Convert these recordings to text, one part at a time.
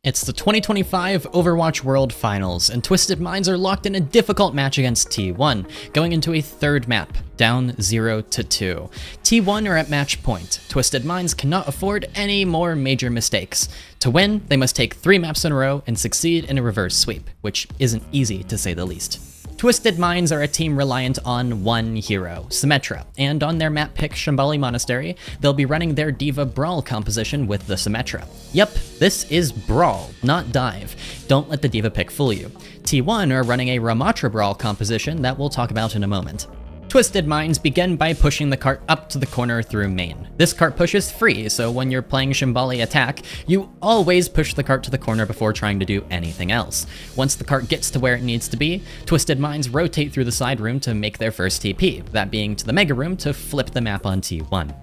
It's the 2025 Overwatch World Finals, and Twisted Minds are locked in a difficult match against T1, going into a third map, down 0-2. T1 are at match point. Twisted Minds cannot afford any more major mistakes. To win, they must take 3 maps in a row and succeed in a reverse sweep, which isn't easy to say the least. Twisted Minds are a team reliant on one hero, Symmetra, and on their map pick Shambali Monastery, they'll be running their D.Va Brawl composition with the Symmetra. Yep, this is Brawl, not Dive. Don't let the D.Va pick fool you. T1 are running a Ramatra Brawl composition that we'll talk about in a moment. Twisted Minds begin by pushing the cart up to the corner through main. This cart push is free, so when you're playing Shambali attack, you always push the cart to the corner before trying to do anything else. Once the cart gets to where it needs to be, Twisted Minds rotate through the side room to make their first TP, that being to the mega room to flip the map on T1.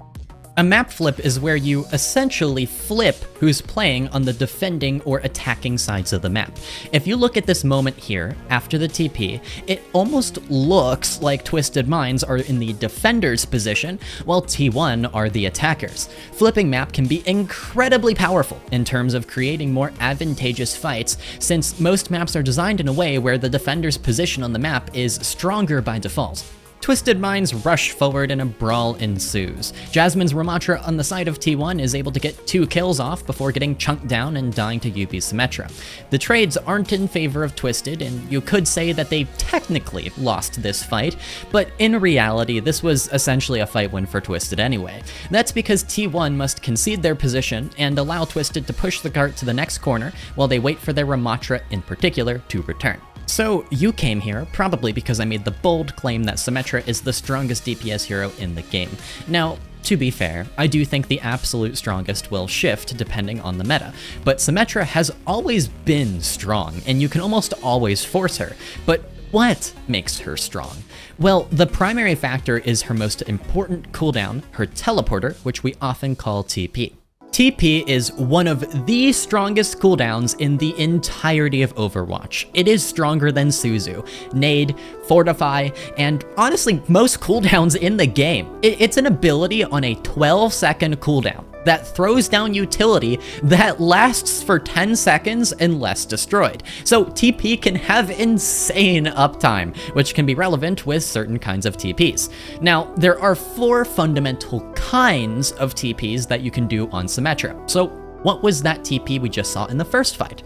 A map flip is where you essentially flip who's playing on the defending or attacking sides of the map. If you look at this moment here, after the TP, it almost looks like Twisted Minds are in the defender's position, while T1 are the attackers. Flipping map can be incredibly powerful in terms of creating more advantageous fights, since most maps are designed in a way where the defender's position on the map is stronger by default. Twisted Minds rush forward and a brawl ensues. Jasmine's Ramatra on the side of T1 is able to get 2 kills off before getting chunked down and dying to Yubi's Symmetra. The trades aren't in favor of Twisted, and you could say that they technically lost this fight, but in reality this was essentially a fight win for Twisted anyway. That's because T1 must concede their position and allow Twisted to push the cart to the next corner while they wait for their Ramatra in particular to return. So you came here probably because I made the bold claim that Symmetra is the strongest DPS hero in the game. Now, to be fair, I do think the absolute strongest will shift depending on the meta, but Symmetra has always been strong, and you can almost always force her. But what makes her strong? Well, the primary factor is her most important cooldown, her teleporter, which we often call TP. TP is one of the strongest cooldowns in the entirety of Overwatch. It is stronger than Suzu, Nade, Fortify, and honestly most cooldowns in the game. It's an ability on a 12-second cooldown that throws down utility that lasts for 10 seconds unless destroyed. So TP can have insane uptime, which can be relevant with certain kinds of TPs. Now, there are 4 fundamental kinds of TPs that you can do on Symmetra. So what was that TP we just saw in the first fight?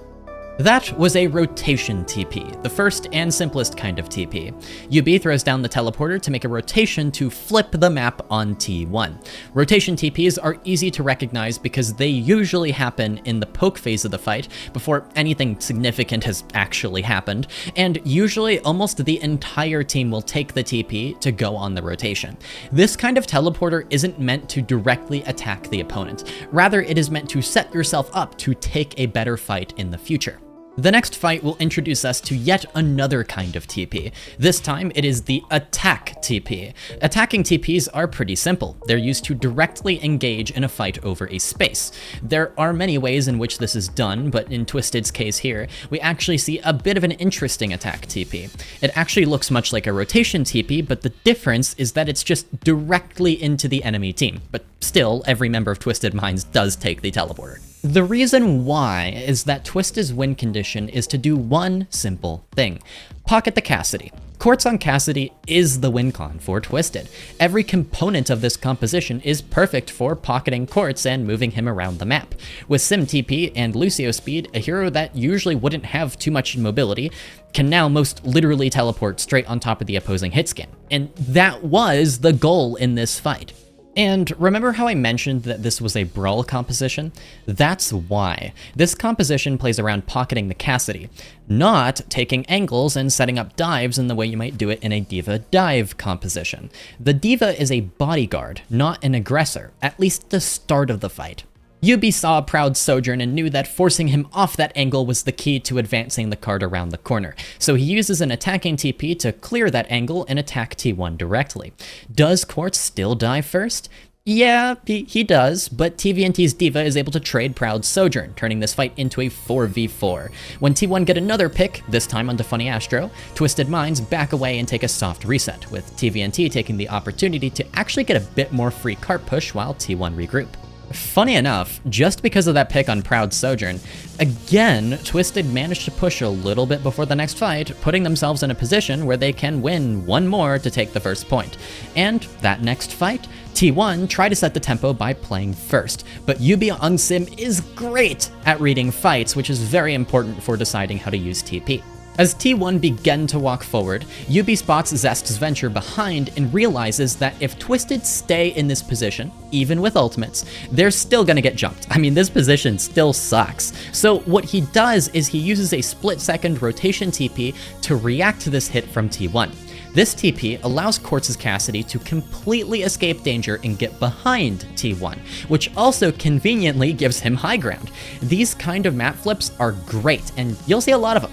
That was a rotation TP, the first and simplest kind of TP. Yubi throws down the teleporter to make a rotation to flip the map on T1. Rotation TPs are easy to recognize because they usually happen in the poke phase of the fight before anything significant has actually happened, and usually almost the entire team will take the TP to go on the rotation. This kind of teleporter isn't meant to directly attack the opponent, rather it is meant to set yourself up to take a better fight in the future. The next fight will introduce us to yet another kind of TP. This time, it is the attack TP. Attacking TPs are pretty simple. They're used to directly engage in a fight over a space. There are many ways in which this is done, but in Twisted's case here, we actually see a bit of an interesting attack TP. It actually looks much like a rotation TP, but the difference is that it's just directly into the enemy team. But still, every member of Twisted Minds does take the teleporter. The reason why is that Twisted's win condition is to do one simple thing: pocket the Cassidy. Quartz on Cassidy is the win con for Twisted. Every component of this composition is perfect for pocketing Quartz and moving him around the map. With Sim TP and Lucio speed, a hero that usually wouldn't have too much mobility can now most literally teleport straight on top of the opposing hit scan. And that was the goal in this fight. And remember how I mentioned that this was a Brawl composition? That's why. This composition plays around pocketing the Cassidy, not taking angles and setting up dives in the way you might do it in a D.Va dive composition. The D.Va is a bodyguard, not an aggressor, at least at the start of the fight. Yubi saw Proud Sojourn and knew that forcing him off that angle was the key to advancing the cart around the corner, so he uses an attacking TP to clear that angle and attack T1 directly. Does Quartz still die first? Yeah, he does, but TVNT's D.Va is able to trade Proud Sojourn, turning this fight into a 4v4. When T1 get another pick, this time onto Funny Astro, Twisted Minds back away and take a soft reset, with TVNT taking the opportunity to actually get a bit more free cart push while T1 regroup. Funny enough, just because of that pick on Proud Sojourn, again, Twisted managed to push a little bit before the next fight, putting themselves in a position where they can win one more to take the first point. And that next fight, T1 tried to set the tempo by playing first, but Youbi on Sim is great at reading fights, which is very important for deciding how to use TP. As T1 began to walk forward, Youbi spots Zest's Venture behind and realizes that if Twisted stay in this position, even with ultimates, they're still gonna get jumped. I mean, this position still sucks. So what he does is he uses a split-second rotation TP to react to this hit from T1. This TP allows Quartz's Cassidy to completely escape danger and get behind T1, which also conveniently gives him high ground. These kind of map flips are great, and you'll see a lot of them.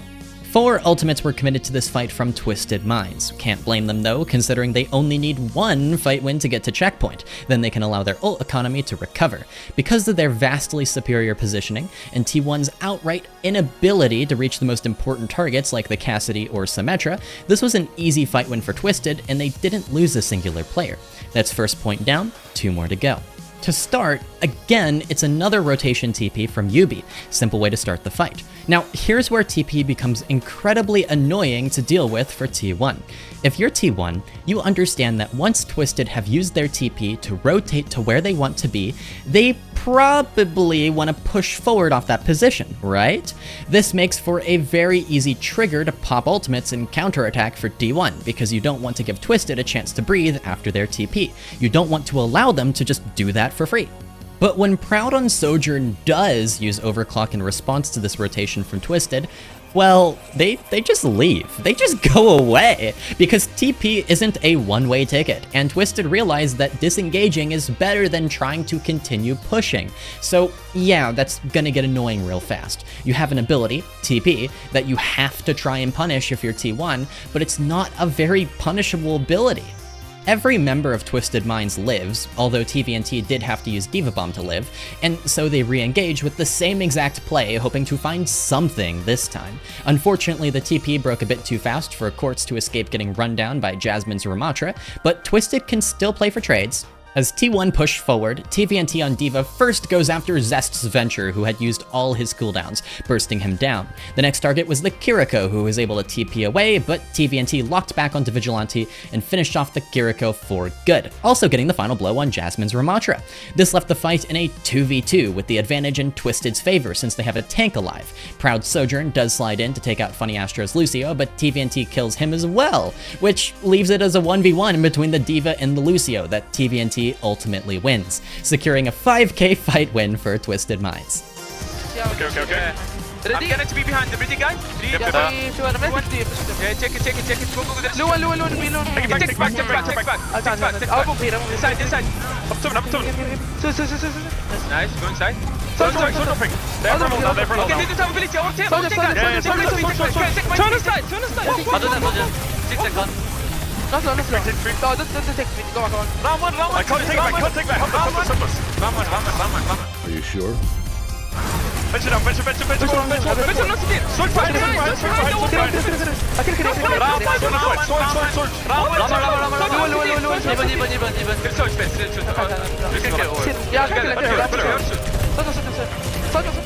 4 ultimates were committed to this fight from Twisted Minds. Can't blame them though, considering they only need 1 fight win to get to checkpoint. Then they can allow their ult economy to recover. Because of their vastly superior positioning, and T1's outright inability to reach the most important targets like the Cassidy or Symmetra, this was an easy fight win for Twisted, and they didn't lose a singular player. That's first point down, 2 more to go. To start, again, it's another rotation TP from Youbi. Simple way to start the fight. Now, here's where TP becomes incredibly annoying to deal with for T1. If you're T1, you understand that once Twisted have used their TP to rotate to where they want to be, they probably want to push forward off that position, right? This makes for a very easy trigger to pop ultimates and counterattack for T1, because you don't want to give Twisted a chance to breathe after their TP. You don't want to allow them to just do that for free. But when Proud on Sojourn does use Overclock in response to this rotation from Twisted, well, they just leave. They just go away, because TP isn't a one-way ticket, and Twisted realized that disengaging is better than trying to continue pushing. So yeah, that's gonna get annoying real fast. You have an ability, TP, that you have to try and punish if you're T1, but it's not a very punishable ability. Every member of Twisted Minds lives, although TVNT did have to use Diva Bomb to live, and so they re-engage with the same exact play, hoping to find something this time. Unfortunately, the TP broke a bit too fast for Quartz to escape getting run down by Jasmine's Ramatra, but Twisted can still play for trades. As T1 pushed forward, TVNT on Diva first goes after Zest's Venture, who had used all his cooldowns, bursting him down. The next target was the Kiriko, who was able to TP away, but TVNT locked back onto Vigilante and finished off the Kiriko for good, also getting the final blow on Jasmine's Ramatra. This left the fight in a 2v2, with the advantage in Twisted's favor since they have a tank alive. Proud Sojourn does slide in to take out Funny Astro's Lucio, but TVNT kills him as well, which leaves it as a 1v1 between the Diva and the Lucio that TVNT ultimately wins, securing a 5k fight win for Twisted Minds. Okay. I'm gonna be behind the ready guy. Yeah, check it. Go. Take back. Inside. Up to. Nice, go inside. Sorry. They're for long. Okay, need to have ability. Turn aside. 6 seconds. No, don't take me. Go on. Round one. I can't take back. Help us. Round one. Are you sure? Venture down. Venture, not to get. Sword fight.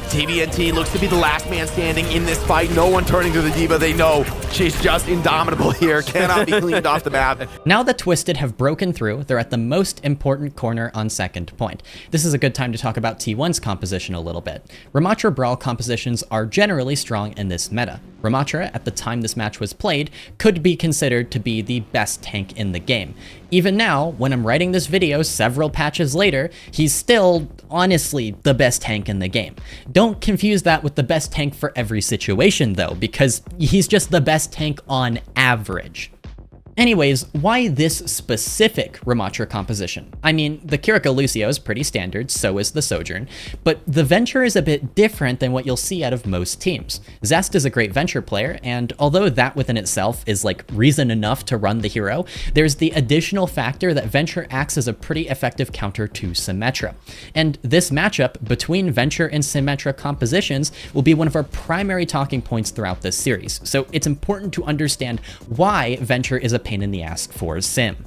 TVNT looks to be the last man standing in this fight. No one turning to the Diva. They know she's just indomitable here. Cannot be cleaned off the map. Now that Twisted have broken through, they're at the most important corner on second point. This is a good time to talk about T1's composition a little bit. Ramatra Brawl compositions are generally strong in this meta. Ramatra, at the time this match was played, could be considered to be the best tank in the game. Even now, when I'm writing this video several patches later, he's still, honestly, the best tank in the game. Don't confuse that with the best tank for every situation though, because he's just the best tank on average. Anyways, why this specific Ramatra composition? I mean, the Kiriko Lucio is pretty standard, so is the Sojourn, but the Venture is a bit different than what you'll see out of most teams. Zest is a great Venture player, and although that within itself is like reason enough to run the hero, there's the additional factor that Venture acts as a pretty effective counter to Symmetra. And this matchup between Venture and Symmetra compositions will be one of our primary talking points throughout this series, so it's important to understand why Venture is a pain in the ass for Sim.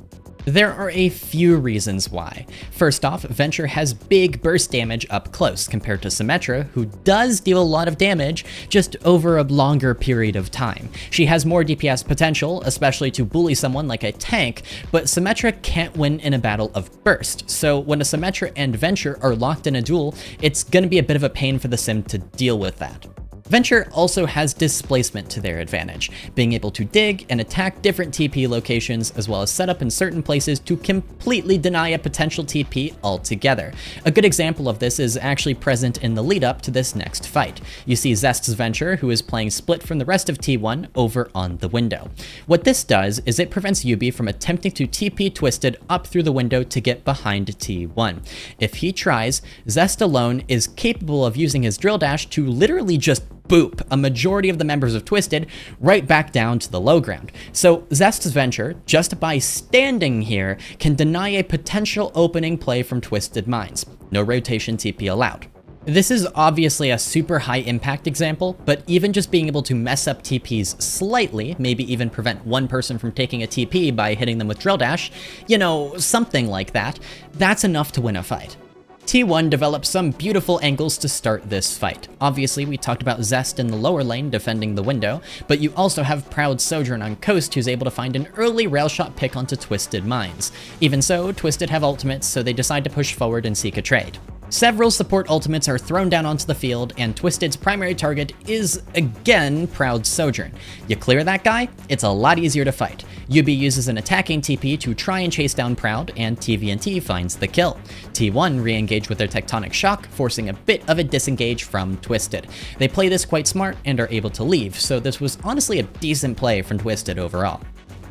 There are a few reasons why. First off, Venture has big burst damage up close compared to Symmetra, who does deal a lot of damage, just over a longer period of time. She has more DPS potential, especially to bully someone like a tank, but Symmetra can't win in a battle of burst, so when a Symmetra and Venture are locked in a duel, it's gonna be a bit of a pain for the sim to deal with that. Venture also has displacement to their advantage, being able to dig and attack different TP locations as well as set up in certain places to completely deny a potential TP altogether. A good example of this is actually present in the lead up to this next fight. You see Zest's Venture, who is playing split from the rest of T1 over on the window. What this does is it prevents Youbi from attempting to TP Twisted up through the window to get behind T1. If he tries, Zest alone is capable of using his drill dash to literally just boop a majority of the members of Twisted right back down to the low ground. So Zest's Venture, just by standing here, can deny a potential opening play from Twisted Minds. No rotation TP allowed. This is obviously a super high impact example, but even just being able to mess up TPs slightly, maybe even prevent one person from taking a TP by hitting them with drill dash, you know, something like that, that's enough to win a fight. T1 develops some beautiful angles to start this fight. Obviously, we talked about Zest in the lower lane defending the window, but you also have Proud Sojourn on coast who's able to find an early rail shot pick onto Twisted Minds. Even so, Twisted have ultimates, so they decide to push forward and seek a trade. Several support ultimates are thrown down onto the field, and Twisted's primary target is, again, Proud Sojourn. You clear that guy, it's a lot easier to fight. Youbi uses an attacking TP to try and chase down Proud, and TVNT finds the kill. T1 re-engage with their Tectonic Shock, forcing a bit of a disengage from Twisted. They play this quite smart and are able to leave, so this was honestly a decent play from Twisted overall.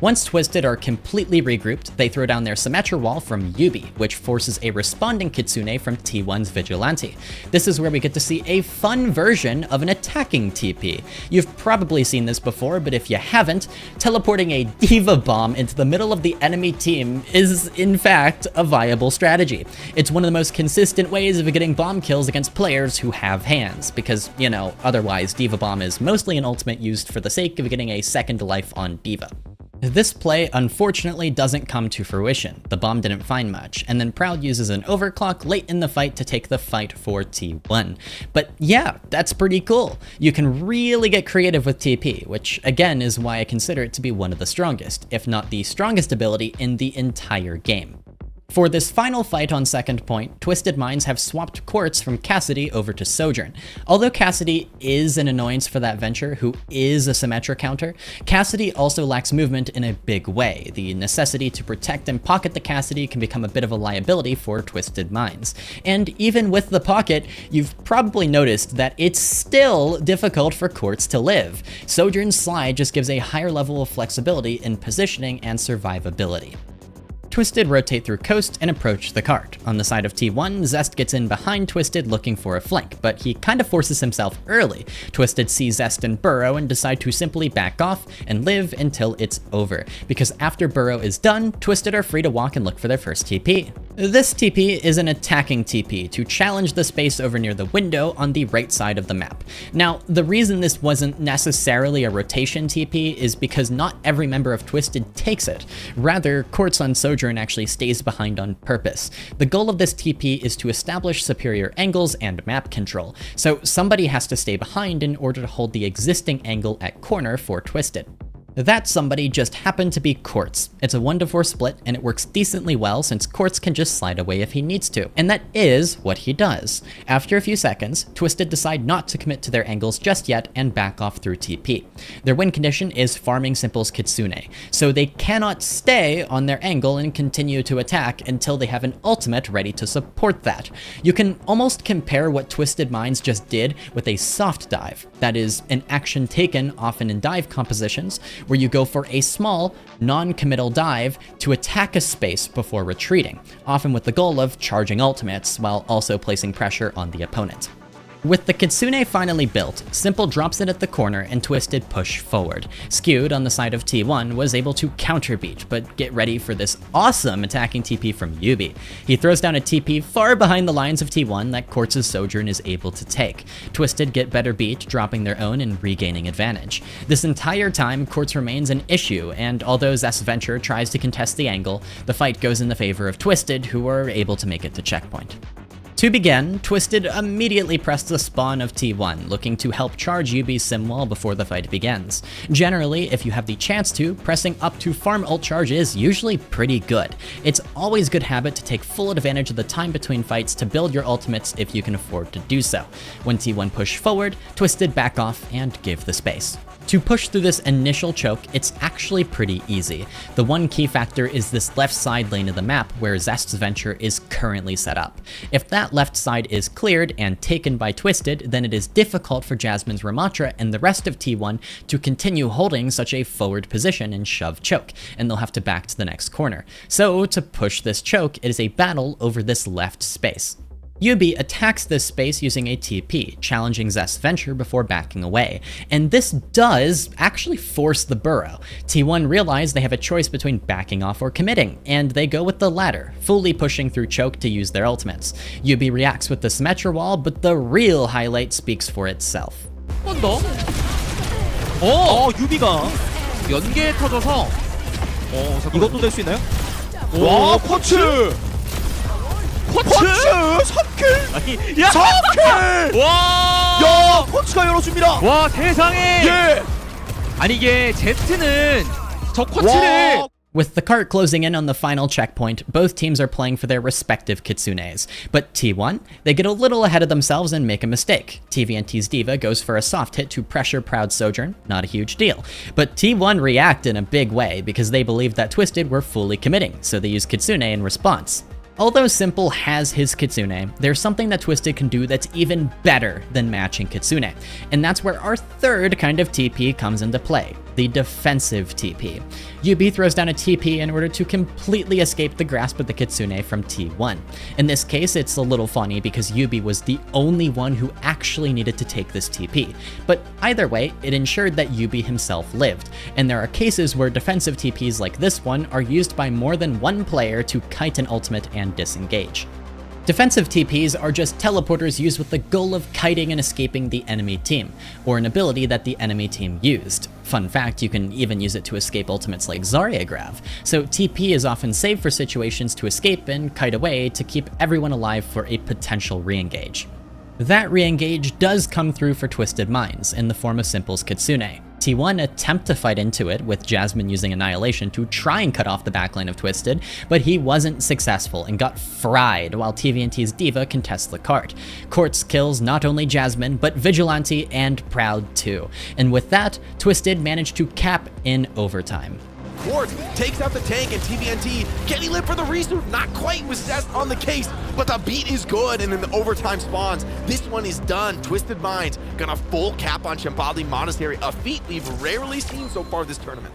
Once Twisted are completely regrouped, they throw down their Symmetra wall from Youbi, which forces a responding Kitsune from T1's Vigilante. This is where we get to see a fun version of an attacking TP. You've probably seen this before, but if you haven't, teleporting a Diva Bomb into the middle of the enemy team is, in fact, a viable strategy. It's one of the most consistent ways of getting bomb kills against players who have hands, because, you know, otherwise Diva Bomb is mostly an ultimate used for the sake of getting a second life on Diva. This play unfortunately doesn't come to fruition. The bomb didn't find much, and then Proud uses an overclock late in the fight to take the fight for T1. But yeah, that's pretty cool. You can really get creative with TP, which again is why I consider it to be one of the strongest, if not the strongest ability in the entire game. For this final fight on second point, Twisted Minds have swapped Quartz from Cassidy over to Sojourn. Although Cassidy is an annoyance for that Venture, who is a Symmetra counter, Cassidy also lacks movement in a big way. The necessity to protect and pocket the Cassidy can become a bit of a liability for Twisted Minds. And even with the pocket, you've probably noticed that it's still difficult for Quartz to live. Sojourn's slide just gives a higher level of flexibility in positioning and survivability. Twisted rotate through coast and approach the cart. On the side of T1, Zest gets in behind Twisted looking for a flank, but he kind of forces himself early. Twisted sees Zest and burrow and decide to simply back off and live until it's over, because after burrow is done, Twisted are free to walk and look for their first TP. This TP is an attacking TP to challenge the space over near the window on the right side of the map. Now, the reason this wasn't necessarily a rotation TP is because not every member of Twisted takes it. Rather, Quartz on Sojourn actually stays behind on purpose. The goal of this TP is to establish superior angles and map control, so somebody has to stay behind in order to hold the existing angle at corner for Twisted. That somebody just happened to be Quartz. It's a 1-to-4 split, and it works decently well since Quartz can just slide away if he needs to. And that is what he does. After a few seconds, Twisted decide not to commit to their angles just yet and back off through TP. Their win condition is farming Simple's Kitsune, so they cannot stay on their angle and continue to attack until they have an ultimate ready to support that. You can almost compare what Twisted Minds just did with a soft dive. That is, an action taken often in dive compositions, where you go for a small, non-committal dive to attack a space before retreating, often with the goal of charging ultimates while also placing pressure on the opponent. With the Kitsune finally built, Simple drops it at the corner and Twisted push forward. Skewed on the side of T1 was able to counterbeat, but get ready for this awesome attacking TP from Youbi. He throws down a TP far behind the lines of T1 that Quartz's Sojourn is able to take. Twisted get better beat, dropping their own and regaining advantage. This entire time, Quartz remains an issue, and although Zest's Venture tries to contest the angle, the fight goes in the favor of Twisted, who are able to make it to checkpoint. To begin, Twisted immediately pressed the spawn of T1, looking to help charge Youbi's sim wall before the fight begins. Generally, if you have the chance to, pressing up to farm ult charge is usually pretty good. It's always good habit to take full advantage of the time between fights to build your ultimates if you can afford to do so. When T1 pushed forward, Twisted back off and give the space. To push through this initial choke, it's actually pretty easy. The one key factor is this left side lane of the map where Zest's Venture is currently set up. If that left side is cleared and taken by Twisted, then it is difficult for Jasmine's Ramatra and the rest of T1 to continue holding such a forward position and shove choke, and they'll have to back to the next corner. So to push this choke, it is a battle over this left space. Youbi attacks this space using a TP, challenging Zest's Venture before backing away, and this does actually force the burrow. T1 realize they have a choice between backing off or committing, and they go with the latter, fully pushing through choke to use their ultimates. Youbi reacts with the Symmetra wall, but the real highlight speaks for itself. 한 번 더. 유비가 연계에 터져서 이것도 될 수 있나요? 와, 쿼츠! 쿼츠! 3킬! 아니, 야! 3킬! 와! 야, 쿼츠가 열어줍니다. 와, 세상에! 예! 아니 이게 제트는 저 쿼츠를 와. With the cart closing in on the final checkpoint, both teams are playing for their respective Kitsunes. But T1, they get a little ahead of themselves and make a mistake. TVNT's Diva goes for a soft hit to pressure Proud Sojourn, not a huge deal. But T1 react in a big way because they believed that Twisted were fully committing, so they use Kitsune in response. Although Simple has his Kitsune, there's something that Twisted can do that's even better than matching Kitsune. And that's where our third kind of TP comes into play, the defensive TP. Youbi throws down a TP in order to completely escape the grasp of the Kitsune from T1. In this case, it's a little funny because Youbi was the only one who actually needed to take this TP. But either way, it ensured that Youbi himself lived. And there are cases where defensive TPs like this one are used by more than one player to kite an ultimate and disengage. Defensive TPs are just teleporters used with the goal of kiting and escaping the enemy team, or an ability that the enemy team used. Fun fact, you can even use it to escape ultimates like Zarya Grav, so TP is often saved for situations to escape and kite away to keep everyone alive for a potential re-engage. That re-engage does come through for Twisted Minds in the form of Simple's Kitsune. T1 attempt to fight into it, with Jasmine using Annihilation to try and cut off the backline of Twisted, but he wasn't successful and got fried while TVNT's Diva contests the cart. Quartz kills not only Jasmine, but Vigilante and Proud too. And with that, Twisted managed to cap in overtime. Quartz takes out the tank and TVNT getting lit for the resuit. Not quite with Zest on the case, but the beat is good, and in the overtime spawns, this one is done. Twisted Minds gonna full cap on Shambhali Monastery, a feat we've rarely seen so far this tournament.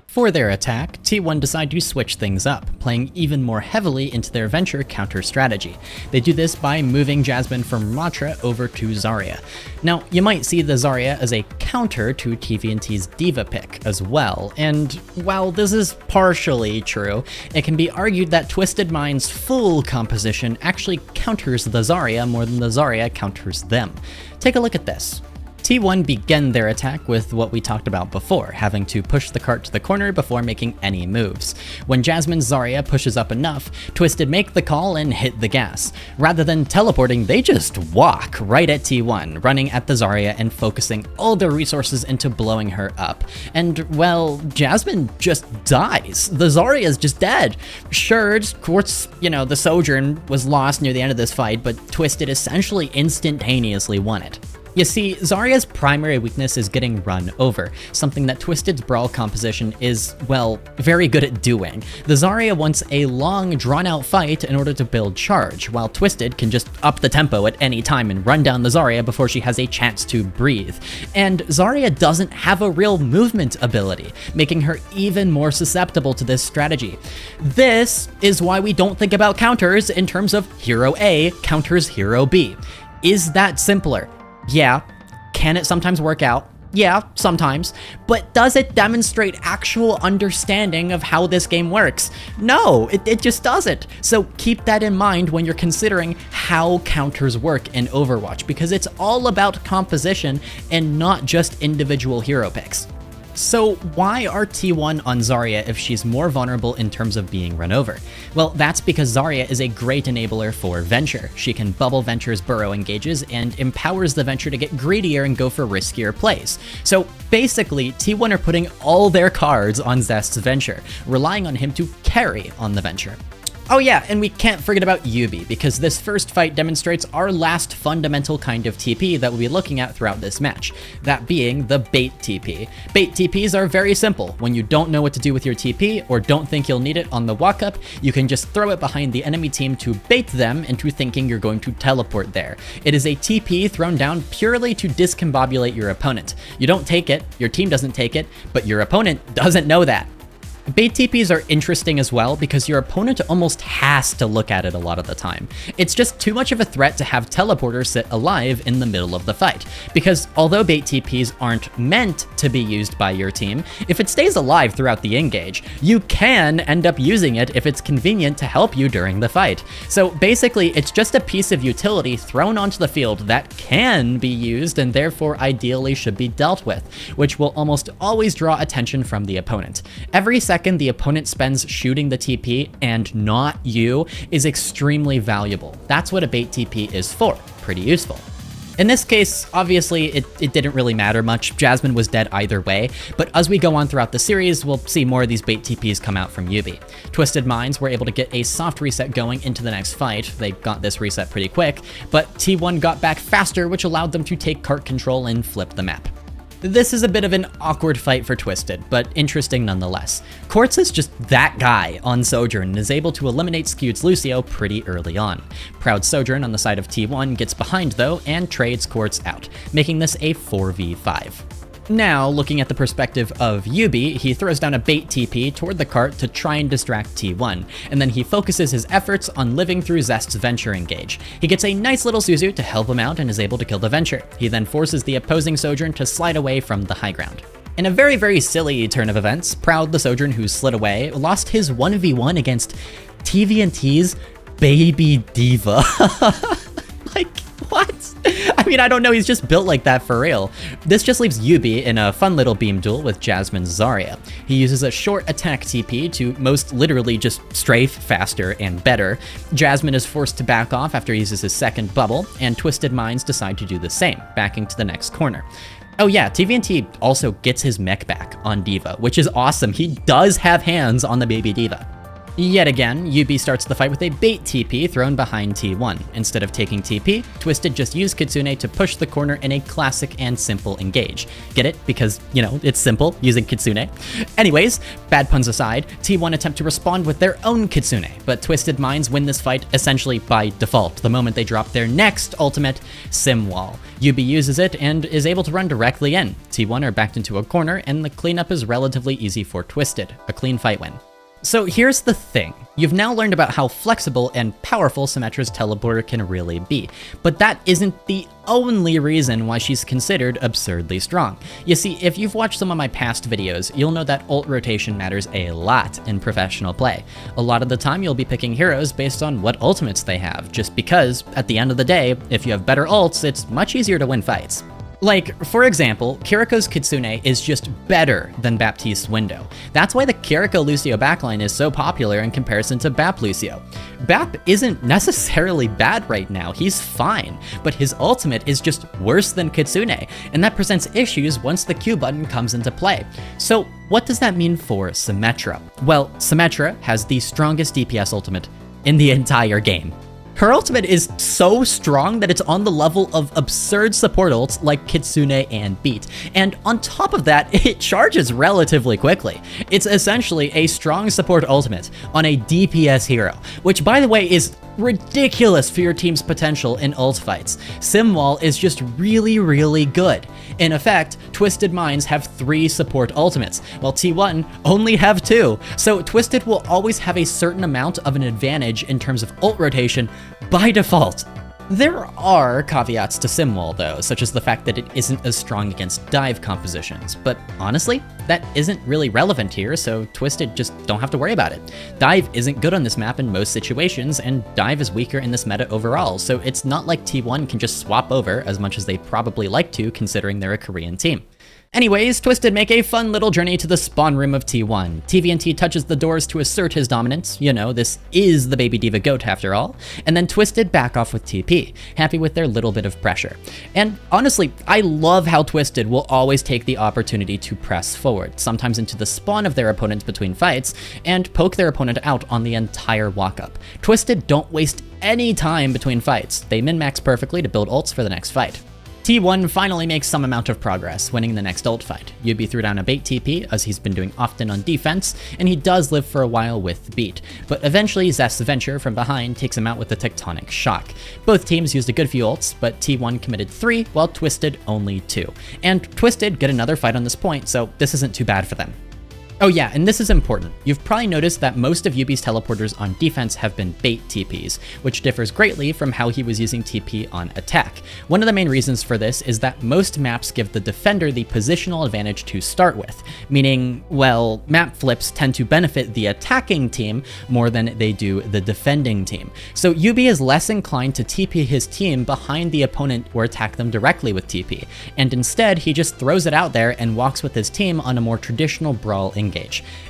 For their attack, T1 decide to switch things up, playing even more heavily into their Venture counter strategy. They do this by moving Jasmine from Ramatra over to Zarya. Now, you might see the Zarya as a counter to TVNT's Diva pick as well, and while this is partially true, it can be argued that Twisted Minds' full composition actually counters the Zarya more than the Zarya counters them. Take a look at this. T1 began their attack with what we talked about before, having to push the cart to the corner before making any moves. When Jasmine's Zarya pushes up enough, Twisted make the call and hit the gas. Rather than teleporting, they just walk right at T1, running at the Zarya and focusing all their resources into blowing her up. And, well, Jasmine just dies. The Zarya is just dead. Sure, Quartz, the Sojourn was lost near the end of this fight, but Twisted essentially instantaneously won it. You see, Zarya's primary weakness is getting run over, something that Twisted's Brawl composition is, well, very good at doing. The Zarya wants a long, drawn-out fight in order to build charge, while Twisted can just up the tempo at any time and run down the Zarya before she has a chance to breathe. And Zarya doesn't have a real movement ability, making her even more susceptible to this strategy. This is why we don't think about counters in terms of Hero A counters Hero B. Is that simpler? Yeah. Can it sometimes work out? Yeah, sometimes. But does it demonstrate actual understanding of how this game works? No, it just doesn't. So keep that in mind when you're considering how counters work in Overwatch, because it's all about composition and not just individual hero picks. So why are T1 on Zarya if she's more vulnerable in terms of being run over? Well, that's because Zarya is a great enabler for Venture. She can bubble Venture's burrow engages and empowers the Venture to get greedier and go for riskier plays. So basically, T1 are putting all their cards on Zest's Venture, relying on him to carry on the Venture. Oh yeah, and we can't forget about Youbi, because this first fight demonstrates our last fundamental kind of TP that we'll be looking at throughout this match, that being the bait TP. Bait TPs are very simple. When you don't know what to do with your TP, or don't think you'll need it on the walk-up, you can just throw it behind the enemy team to bait them into thinking you're going to teleport there. It is a TP thrown down purely to discombobulate your opponent. You don't take it, your team doesn't take it, but your opponent doesn't know that. Bait TPs are interesting as well because your opponent almost has to look at it a lot of the time. It's just too much of a threat to have teleporters sit alive in the middle of the fight, because although bait TPs aren't meant to be used by your team, if it stays alive throughout the engage, you can end up using it if it's convenient to help you during the fight. So basically, it's just a piece of utility thrown onto the field that can be used and therefore ideally should be dealt with, which will almost always draw attention from the opponent. Every second the opponent spends shooting the TP and not you is extremely valuable. That's what a bait TP is for. Pretty useful. In this case, obviously, it didn't really matter much. Jasmine was dead either way, but as we go on throughout the series, we'll see more of these bait TPs come out from Youbi. Twisted Minds were able to get a soft reset going into the next fight. They got this reset pretty quick, but T1 got back faster, which allowed them to take cart control and flip the map. This is a bit of an awkward fight for Twisted, but interesting nonetheless. Quartz is just that guy on Sojourn and is able to eliminate Skewed's Lucio pretty early on. Proud Sojourn on the side of T1 gets behind though and trades Quartz out, making this a 4v5. Now, looking at the perspective of Youbi, he throws down a bait TP toward the cart to try and distract T1, and then he focuses his efforts on living through Zest's Venture engage. He gets a nice little Suzu to help him out and is able to kill the Venture. He then forces the opposing Sojourn to slide away from the high ground. In a very, very silly turn of events, Proud the Sojourn who slid away lost his 1v1 against TVNT's Baby Diva. Like, what? I mean, I don't know, he's just built like that for real. This just leaves Youbi in a fun little beam duel with Jasmine's Zarya. He uses a short attack TP to most literally just strafe faster and better. Jasmine is forced to back off after he uses his second bubble, and Twisted Minds decide to do the same, backing to the next corner. Oh yeah, TVNT also gets his mech back on Diva, which is awesome. He does have hands on the baby Diva. Yet again, Youbi starts the fight with a bait TP thrown behind T1. Instead of taking TP, Twisted just used Kitsune to push the corner in a classic and simple engage. Get it? Because, you know, it's simple, using Kitsune. Anyways, bad puns aside, T1 attempt to respond with their own Kitsune, but Twisted Minds win this fight essentially by default, the moment they drop their next ultimate, Sim Wall. Youbi uses it and is able to run directly in. T1 are backed into a corner, and the cleanup is relatively easy for Twisted, a clean fight win. So here's the thing, you've now learned about how flexible and powerful Symmetra's teleporter can really be, but that isn't the only reason why she's considered absurdly strong. You see, if you've watched some of my past videos, you'll know that ult rotation matters a lot in professional play. A lot of the time you'll be picking heroes based on what ultimates they have, just because, at the end of the day, if you have better ults, it's much easier to win fights. Like, for example, Kiriko's Kitsune is just better than Baptiste's Window. That's why the Kiriko-Lucio backline is so popular in comparison to Bap-Lucio. Bap isn't necessarily bad right now, he's fine, but his ultimate is just worse than Kitsune, and that presents issues once the Q button comes into play. So what does that mean for Symmetra? Well, Symmetra has the strongest DPS ultimate in the entire game. Her ultimate is so strong that it's on the level of absurd support ults like Kitsune and Beat, and on top of that, it charges relatively quickly. It's essentially a strong support ultimate on a DPS hero, which by the way is ridiculous for your team's potential in ult fights. Simwall is just really, really good. In effect, Twisted Minds have 3 support ultimates, while T1 only have 2, so Twisted will always have a certain amount of an advantage in terms of ult rotation by default. There are caveats to Simwall though, such as the fact that it isn't as strong against dive compositions, but honestly, that isn't really relevant here, so Twisted just don't have to worry about it. Dive isn't good on this map in most situations, and dive is weaker in this meta overall, so it's not like T1 can just swap over as much as they probably like to, considering they're a Korean team. Anyways, Twisted make a fun little journey to the spawn room of T1. TVNT touches the doors to assert his dominance, you know, this is the Baby Diva GOAT after all, and then Twisted back off with TP, happy with their little bit of pressure. And honestly, I love how Twisted will always take the opportunity to press forward, sometimes into the spawn of their opponent between fights, and poke their opponent out on the entire walk-up. Twisted don't waste any time between fights, they min-max perfectly to build ults for the next fight. T1 finally makes some amount of progress, winning the next ult fight. Youbi threw down a bait TP, as he's been doing often on defense, and he does live for a while with the beat, but eventually Zest's Venture from behind takes him out with the Tectonic Shock. Both teams used a good few ults, but T1 committed 3, while Twisted only 2. And Twisted get another fight on this point, so this isn't too bad for them. Oh yeah, and this is important. You've probably noticed that most of Yubi's teleporters on defense have been bait TPs, which differs greatly from how he was using TP on attack. One of the main reasons for this is that most maps give the defender the positional advantage to start with, meaning, well, map flips tend to benefit the attacking team more than they do the defending team. So Yubi is less inclined to TP his team behind the opponent or attack them directly with TP, and instead he just throws it out there and walks with his team on a more traditional brawl engage.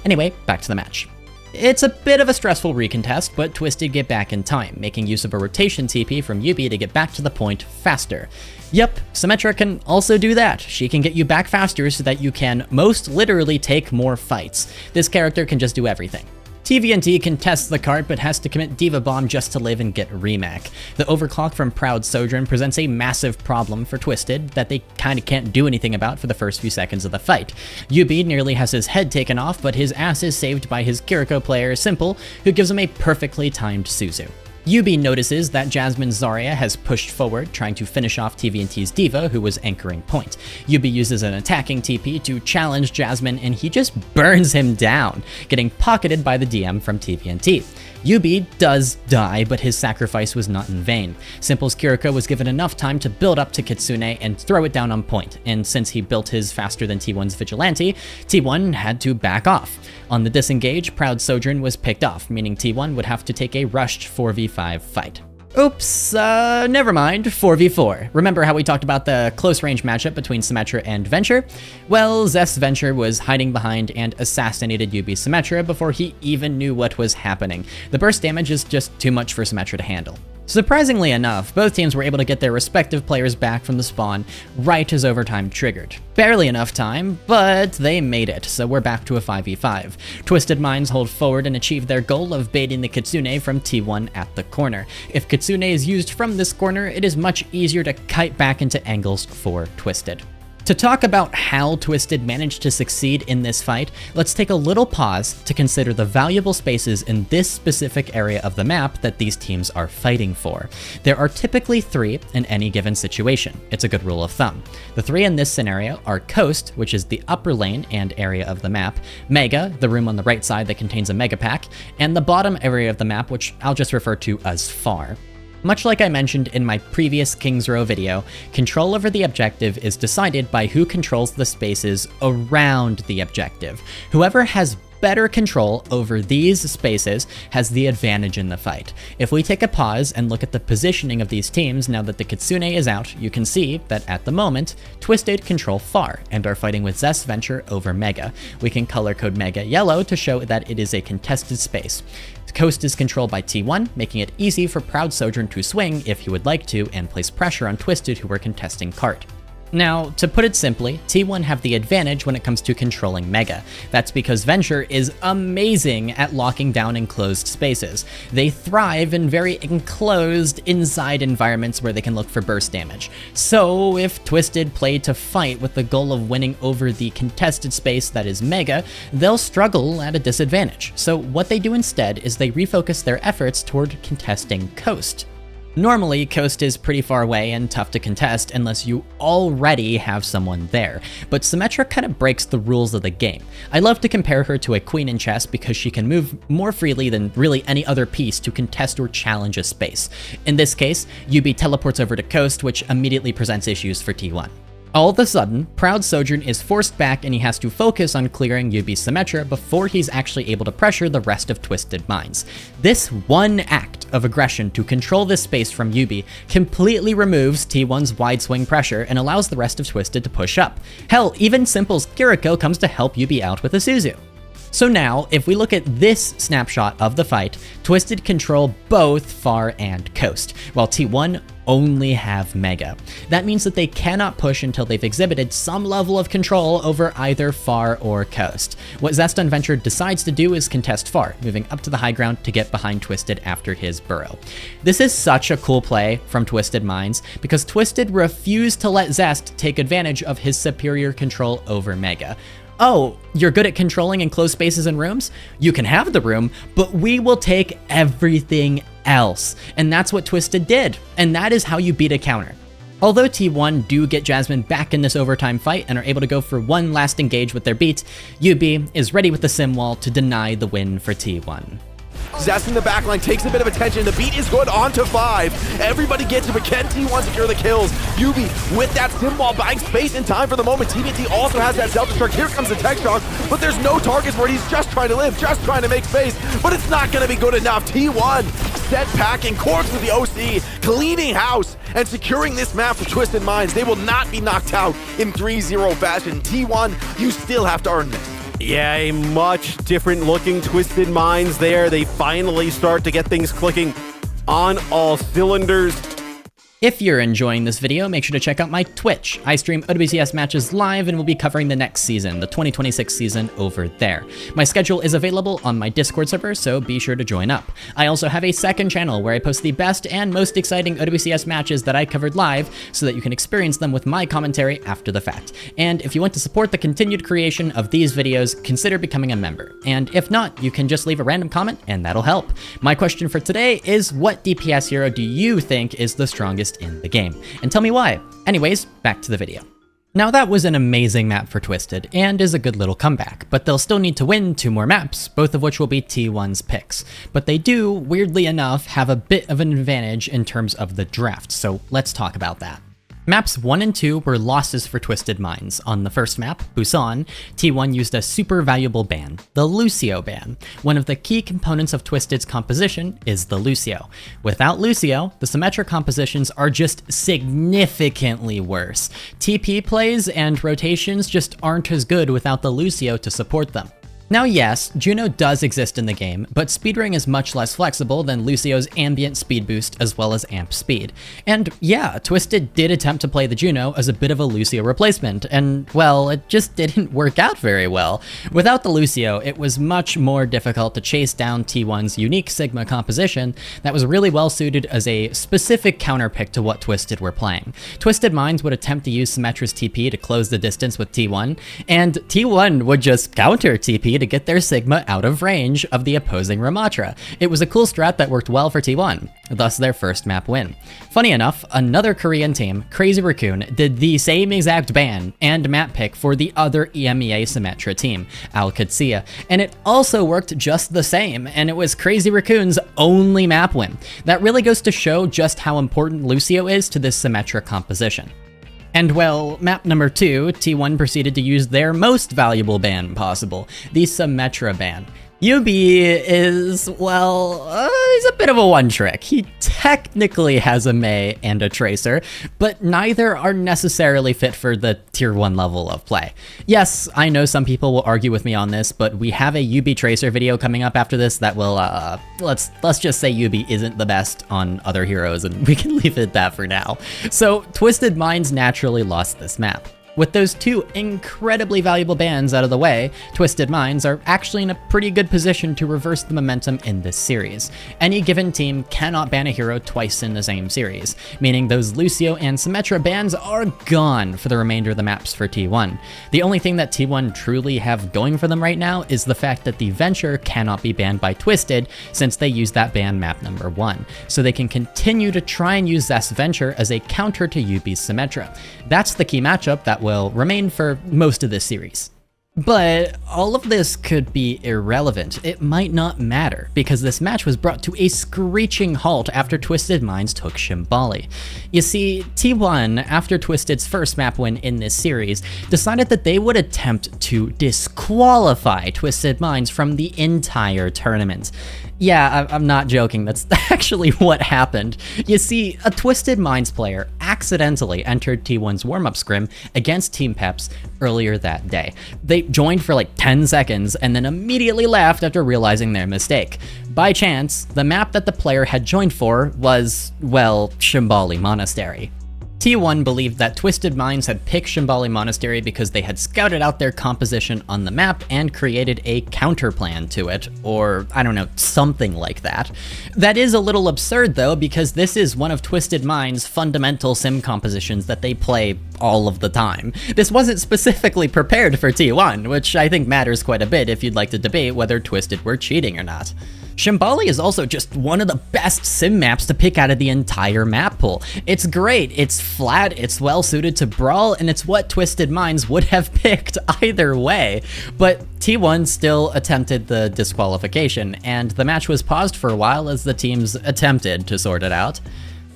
Anyway, back to the match. It's a bit of a stressful recontest, but Twisted get back in time, making use of a rotation TP from Yubi to get back to the point faster. Yep, Symmetra can also do that. She can get you back faster so that you can most literally take more fights. This character can just do everything. TVNT contests the cart but has to commit Diva Bomb just to live and get Remac. The overclock from Proud Sojourn presents a massive problem for Twisted that they kinda can't do anything about for the first few seconds of the fight. Yubi nearly has his head taken off, but his ass is saved by his Kiriko player Simple, who gives him a perfectly timed Suzu. Yubi notices that Jasmine Zarya has pushed forward, trying to finish off TVNT's Diva, who was anchoring point. Yubi uses an attacking TP to challenge Jasmine, and he just burns him down, getting pocketed by the DM from TVNT. Yubi does die, but his sacrifice was not in vain. Simple's Kiriko was given enough time to build up to Kitsune and throw it down on point, and since he built his faster than T1's Vigilante, T1 had to back off. On the disengage, Proud Sojourn was picked off, meaning T1 would have to take a rushed 4v5 fight. Oops, never mind, 4v4. Remember how we talked about the close range matchup between Symmetra and Venture? Well, Zest's Venture was hiding behind and assassinated Yubi's Symmetra before he even knew what was happening. The burst damage is just too much for Symmetra to handle. Surprisingly enough, both teams were able to get their respective players back from the spawn right as overtime triggered. Barely enough time, but they made it, so we're back to a 5v5. Twisted Minds hold forward and achieve their goal of baiting the Kitsune from T1 at the corner. If Kitsune is used from this corner, it is much easier to kite back into angles for Twisted. To talk about how Twisted managed to succeed in this fight, let's take a little pause to consider the valuable spaces in this specific area of the map that these teams are fighting for. There are typically 3 in any given situation. It's a good rule of thumb. The 3 in this scenario are Coast, which is the upper lane and area of the map, Mega, the room on the right side that contains a Mega Pack, and the bottom area of the map, which I'll just refer to as Far. Much like I mentioned in my previous King's Row video, control over the objective is decided by who controls the spaces around the objective. Whoever has better control over these spaces has the advantage in the fight. If we take a pause and look at the positioning of these teams now that the Kitsune is out, you can see that at the moment, Twisted control Far and are fighting with Zest's Venture over Mega. We can color code Mega yellow to show that it is a contested space. Coast is controlled by T1, making it easy for Proud Sojourn to swing if he would like to and place pressure on Twisted, who are contesting Cart. Now, to put it simply, T1 have the advantage when it comes to controlling Mega. That's because Venture is amazing at locking down enclosed spaces. They thrive in very enclosed inside environments where they can look for burst damage. So if Twisted play to fight with the goal of winning over the contested space that is Mega, they'll struggle at a disadvantage. So what they do instead is they refocus their efforts toward contesting Coast. Normally, Coast is pretty far away and tough to contest unless you already have someone there, but Symmetra kind of breaks the rules of the game. I love to compare her to a queen in chess because she can move more freely than really any other piece to contest or challenge a space. In this case, Youbi teleports over to Coast, which immediately presents issues for T1. All of a sudden, Proud Sojourn is forced back and he has to focus on clearing Yubi's Symmetra before he's actually able to pressure the rest of Twisted Minds. This one act of aggression to control this space from Youbi completely removes T1's wide swing pressure and allows the rest of Twisted to push up. Hell, even Simple's Kiriko comes to help Youbi out with a Suzu. So now, if we look at this snapshot of the fight, Twisted control both Far and Coast, while T1 only have Mega. That means that they cannot push until they've exhibited some level of control over either Far or Coast. What Zest Unventured decides to do is contest Far, moving up to the high ground to get behind Twisted after his burrow. This is such a cool play from Twisted Minds because Twisted refused to let Zest take advantage of his superior control over Mega. Oh, you're good at controlling enclosed spaces and rooms? You can have the room, but we will take everything else. And that's what Twisted did, and that is how you beat a counter. Although T1 do get Jasmine back in this overtime fight and are able to go for one last engage with their beat, Youbi is ready with the sim wall to deny the win for T1. Zest in the backline takes a bit of attention. The beat is good, on to 5. Everybody gets it, but can T1 secure the kills? Yubi with that sim wall buying space and time for the moment. TBT also has that self-destruct. Here comes the tech shock, but there's no targets for it. He's just trying to live, just trying to make space, but it's not going to be good enough. T1 set packing, Corks with the OC, cleaning house, and securing this map for Twisted Minds. They will not be knocked out in 3-0 fashion. T1, you still have to earn this. Yeah, a much different looking Twisted Minds there. They finally start to get things clicking on all cylinders. If you're enjoying this video, make sure to check out my Twitch. I stream OWCS matches live and will be covering the next season, the 2026 season, over there. My schedule is available on my Discord server, so be sure to join up. I also have a second channel where I post the best and most exciting OWCS matches that I covered live so that you can experience them with my commentary after the fact. And if you want to support the continued creation of these videos, consider becoming a member. And if not, you can just leave a random comment and that'll help. My question for today is, what DPS hero do you think is the strongest in the game? And tell me why. Anyways, back to the video. Now that was an amazing map for Twisted, and is a good little comeback, but they'll still need to win 2 more maps, both of which will be T1's picks. But they do, weirdly enough, have a bit of an advantage in terms of the draft, so let's talk about that. Maps 1 and 2 were losses for Twisted Minds. On the first map, Busan, T1 used a super valuable ban, the Lucio ban. One of the key components of Twisted's composition is the Lucio. Without Lucio, the Symmetra compositions are just significantly worse. TP plays and rotations just aren't as good without the Lucio to support them. Now yes, Juno does exist in the game, but speedring is much less flexible than Lucio's ambient speed boost as well as amp speed. And yeah, Twisted did attempt to play the Juno as a bit of a Lucio replacement, and well, it just didn't work out very well. Without the Lucio, it was much more difficult to chase down T1's unique Sigma composition that was really well suited as a specific counterpick to what Twisted were playing. Twisted Minds would attempt to use Symmetra's TP to close the distance with T1, and T1 would just counter TP to get their Sigma out of range of the opposing Ramatra. It was a cool strat that worked well for T1, thus their first map win. Funny enough, another Korean team, Crazy Raccoon, did the same exact ban and map pick for the other EMEA Symmetra team, Al Qudsiya, and it also worked just the same, and it was Crazy Raccoon's only map win. That really goes to show just how important Lucio is to this Symmetra composition. And well, map number 2, T1 proceeded to use their most valuable ban possible, the Symmetra ban. Youbi is, well, he's a bit of a one-trick. He technically has a Mei and a Tracer, but neither are necessarily fit for the tier 1 level of play. Yes, I know some people will argue with me on this, but we have a Youbi Tracer video coming up after this that will, let's just say Youbi isn't the best on other heroes, and we can leave it at that for now. So, Twisted Minds naturally lost this map. With those two incredibly valuable bans out of the way, Twisted Minds are actually in a pretty good position to reverse the momentum in this series. Any given team cannot ban a hero twice in the same series, meaning those Lucio and Symmetra bans are gone for the remainder of the maps for T1. The only thing that T1 truly have going for them right now is the fact that the Venture cannot be banned by Twisted since they use that ban map number 1, so they can continue to try and use this Venture as a counter to Yubi's Symmetra. That's the key matchup that will remain for most of this series. But all of this could be irrelevant. It might not matter, because this match was brought to a screeching halt after Twisted Minds took Shimbali. You see, T1, after Twisted's first map win in this series, decided that they would attempt to disqualify Twisted Minds from the entire tournament. Yeah, I'm not joking, that's actually what happened. You see, a Twisted Minds player accidentally entered T1's warm-up scrim against Team Peps earlier that day. They joined for like 10 seconds and then immediately left after realizing their mistake. By chance, the map that the player had joined for was, well, Shimbali Monastery. T1 believed that Twisted Minds had picked Shimbali Monastery because they had scouted out their composition on the map and created a counter plan to it, or I don't know, something like that. That is a little absurd though, because this is one of Twisted Minds' fundamental sim compositions that they play all of the time. This wasn't specifically prepared for T1, which I think matters quite a bit if you'd like to debate whether Twisted were cheating or not. Shimbali is also just one of the best sim maps to pick out of the entire map pool. It's great, it's flat, it's well suited to Brawl, and it's what Twisted Minds would have picked either way. But T1 still attempted the disqualification, and the match was paused for a while as the teams attempted to sort it out.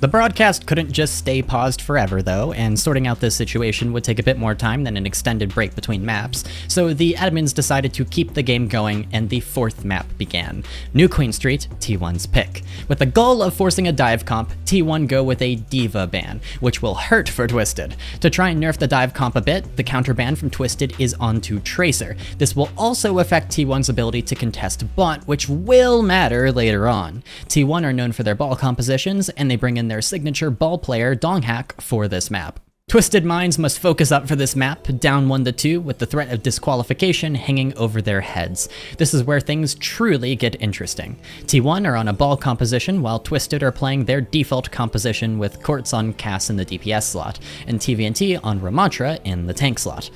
The broadcast couldn't just stay paused forever though, and sorting out this situation would take a bit more time than an extended break between maps, so the admins decided to keep the game going and the 4th map began. New Queen Street, T1's pick. With the goal of forcing a dive comp, T1 go with a Diva ban, which will hurt for Twisted. To try and nerf the dive comp a bit, the counter ban from Twisted is onto Tracer. This will also affect T1's ability to contest bot, which will matter later on. T1 are known for their ball compositions, and they bring in their signature ball player, Donghack, for this map. Twisted Minds must focus up for this map, down 1-2, with the threat of disqualification hanging over their heads. This is where things truly get interesting. T1 are on a ball composition, while Twisted are playing their default composition with Quartz on Cass in the DPS slot, and TVNT on Ramatra in the tank slot.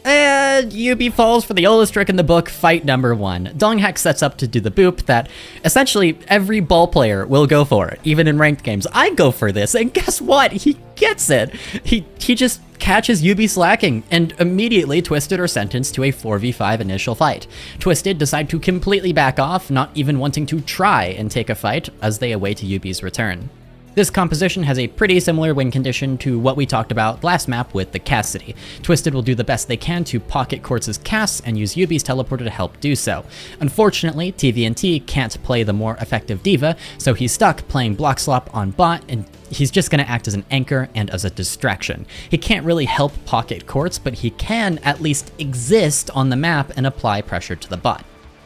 And Yubi falls for the oldest trick in the book, fight number 1. Donghack sets up to do the boop that essentially every ball player will go for, even in ranked games. I go for this, and guess what? He gets it. He just catches Yubi slacking, and immediately Twisted are sentenced to a 4v5 initial fight. Twisted decide to completely back off, not even wanting to try and take a fight as they await Yubi's return. This composition has a pretty similar win condition to what we talked about last map with the Cass City. Twisted will do the best they can to pocket Quartz's Cass and use Yubi's teleporter to help do so. Unfortunately, TVNT can't play the more effective Diva, so he's stuck playing Block Slop on bot, and he's just going to act as an anchor and as a distraction. He can't really help pocket Quartz, but he can at least exist on the map and apply pressure to the bot.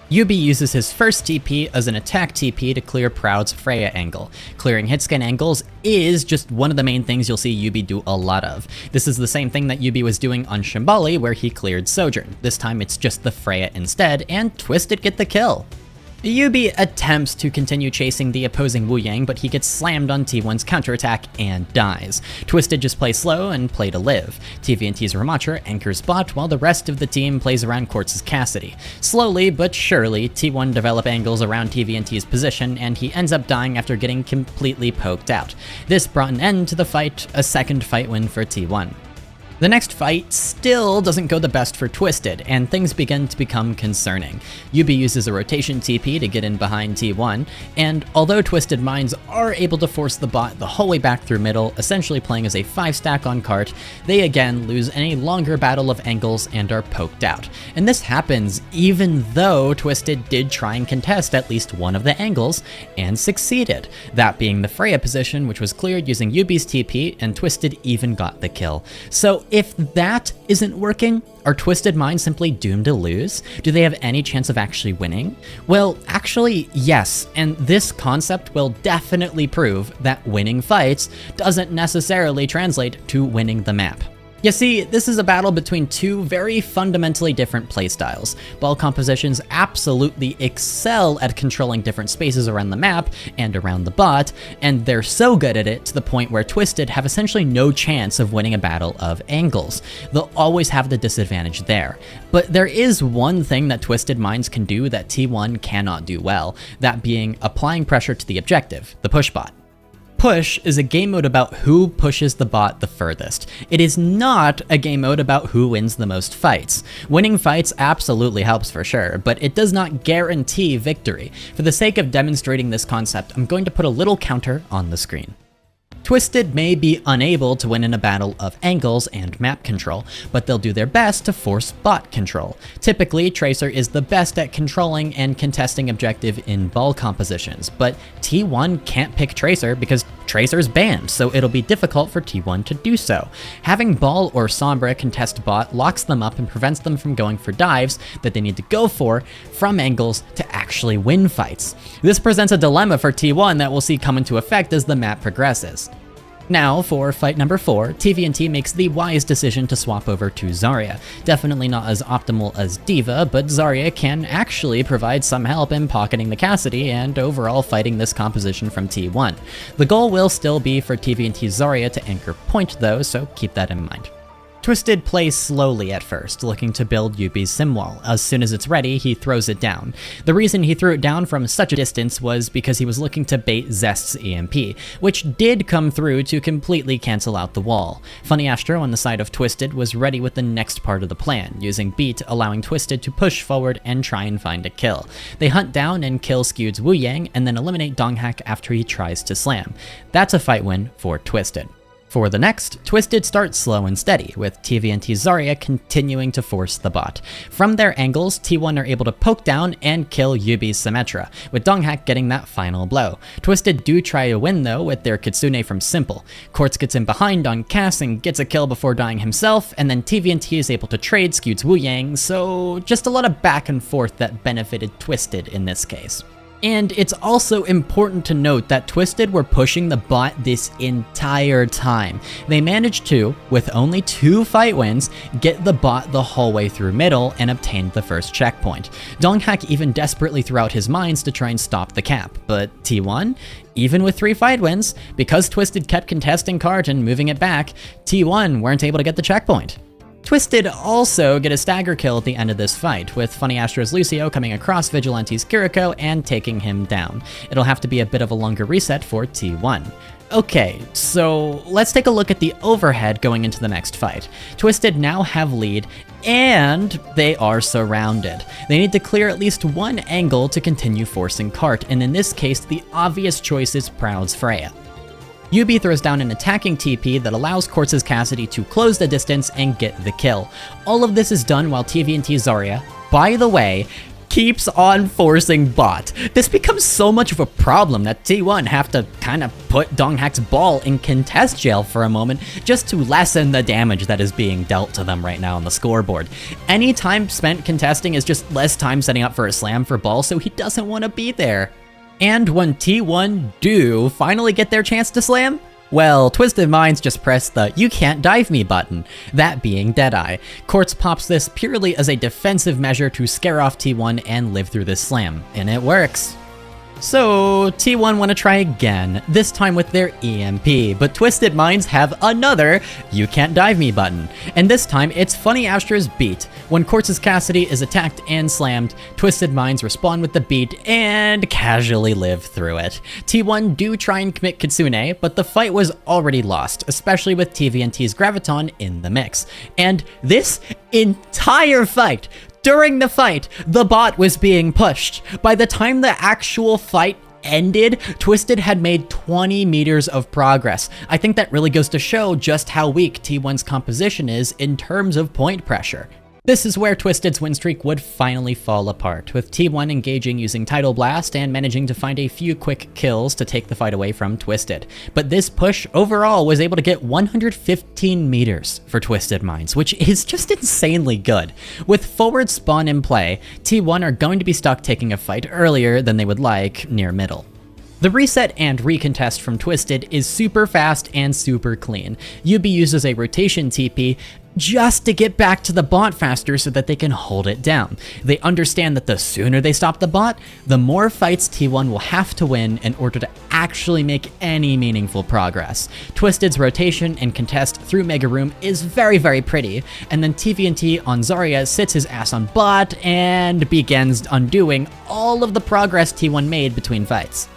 Yubi uses his first TP as an attack TP to clear Proud's Freya angle. Clearing hitscan angles is just one of the main things you'll see Yubi do a lot of. This is the same thing that Yubi was doing on Shimbali where he cleared Sojourn. This time it's just the Freya instead, and Twisted get the kill. Yubi attempts to continue chasing the opposing Wu Yang, but he gets slammed on T1's counterattack and dies. Twisted just play slow and play to live. TVNT's Ramatra anchors bot while the rest of the team plays around Quartz's Cassidy. Slowly but surely, T1 develop angles around TVNT's position, and he ends up dying after getting completely poked out. This brought an end to the fight, a second fight win for T1. The next fight still doesn't go the best for Twisted, and things begin to become concerning. Yubi uses a rotation TP to get in behind T1, and although Twisted Minds are able to force the bot the whole way back through middle, essentially playing as a 5-stack on cart, they again lose any longer battle of angles and are poked out. And this happens even though Twisted did try and contest at least one of the angles, and succeeded. That being the Freya position, which was cleared using Yubi's TP, and Twisted even got the kill. So if that isn't working, are Twisted Minds simply doomed to lose? Do they have any chance of actually winning? Well, actually, yes, and this concept will definitely prove that winning fights doesn't necessarily translate to winning the map. You see, this is a battle between two very fundamentally different playstyles. Ball compositions absolutely excel at controlling different spaces around the map and around the bot, and they're so good at it to the point where Twisted have essentially no chance of winning a battle of angles. They'll always have the disadvantage there. But there is one thing that Twisted Minds can do that T1 cannot do well, that being applying pressure to the objective, the push bot. Push is a game mode about who pushes the bot the furthest. It is not a game mode about who wins the most fights. Winning fights absolutely helps for sure, but it does not guarantee victory. For the sake of demonstrating this concept, I'm going to put a little counter on the screen. Twisted may be unable to win in a battle of angles and map control, but they'll do their best to force bot control. Typically, Tracer is the best at controlling and contesting objective in ball compositions, but T1 can't pick Tracer because Tracer's banned, so it'll be difficult for T1 to do so. Having Ball or Sombra contest bot locks them up and prevents them from going for dives that they need to go for from angles to actually win fights. This presents a dilemma for T1 that we'll see come into effect as the map progresses. Now, for fight number 4, TVNT makes the wise decision to swap over to Zarya. Definitely not as optimal as D.Va, but Zarya can actually provide some help in pocketing the Cassidy and overall fighting this composition from T1. The goal will still be for TVNT Zarya to anchor point though, so keep that in mind. Twisted plays slowly at first, looking to build Yubi's sim wall. As soon as it's ready, he throws it down. The reason he threw it down from such a distance was because he was looking to bait Zest's EMP, which did come through to completely cancel out the wall. Funny Astro on the side of Twisted was ready with the next part of the plan, using Beat allowing Twisted to push forward and try and find a kill. They hunt down and kill Skewed's Wu Yang and then eliminate Donghak after he tries to slam. That's a fight win for Twisted. For the next, Twisted starts slow and steady, with TVNT Zarya continuing to force the bot. From their angles, T1 are able to poke down and kill Yubi's Symmetra, with Donghak getting that final blow. Twisted do try to win though with their Kitsune from Simple. Quartz gets in behind on Cass and gets a kill before dying himself, and then TVNT is able to trade Skewed's Wu Yang, so just a lot of back and forth that benefited Twisted in this case. And it's also important to note that Twisted were pushing the bot this entire time. They managed to, with only 2 fight wins, get the bot the whole way through middle and obtained the first checkpoint. Donghak even desperately threw out his mines to try and stop the cap, but T1? Even with 3 fight wins, because Twisted kept contesting cart and moving it back, T1 weren't able to get the checkpoint. Twisted also get a stagger kill at the end of this fight, with Funny Astro's Lucio coming across Vigilante's Kiriko and taking him down. It'll have to be a bit of a longer reset for T1. Okay, so let's take a look at the overhead going into the next fight. Twisted now have lead, and they are surrounded. They need to clear at least one angle to continue forcing cart, and in this case, the obvious choice is Proud's Freya. Yubi throws down an attacking TP that allows Quartz's Cassidy to close the distance and get the kill. All of this is done while TVNT Zarya, by the way, keeps on forcing bot. This becomes so much of a problem that T1 have to kind of put Donghak's ball in contest jail for a moment just to lessen the damage that is being dealt to them right now on the scoreboard. Any time spent contesting is just less time setting up for a slam for ball, so he doesn't want to be there. And when T1 do finally get their chance to slam, well, Twisted Minds just press the "you can't dive me" button, that being Deadeye. Quartz pops this purely as a defensive measure to scare off T1 and live through this slam, and it works. So T1 want to try again, this time with their EMP, but Twisted Minds have another "you can't dive me" button, and this time it's Funny Astra's Beat. When Quartz's Cassidy is attacked and slammed, Twisted Minds respond with the beat and casually live through it. T1 do try and commit Kitsune, but the fight was already lost, especially with TVNT's Graviton in the mix. And this entire fight, during the fight, the bot was being pushed. By the time the actual fight ended, Twisted had made 20 meters of progress. I think that really goes to show just how weak T1's composition is in terms of point pressure. This is where Twisted's win streak would finally fall apart, with T1 engaging using Tidal Blast and managing to find a few quick kills to take the fight away from Twisted. But this push overall was able to get 115 meters for Twisted Minds, which is just insanely good. With forward spawn in play, T1 are going to be stuck taking a fight earlier than they would like near middle. The reset and recontest from Twisted is super fast and super clean. Youbi uses a rotation TP just to get back to the bot faster so that they can hold it down. They understand that the sooner they stop the bot, the more fights T1 will have to win in order to actually make any meaningful progress. Twisted's rotation and contest through Mega Room is very, very pretty, and then TVNT on Zarya sits his ass on bot and begins undoing all of the progress T1 made between fights.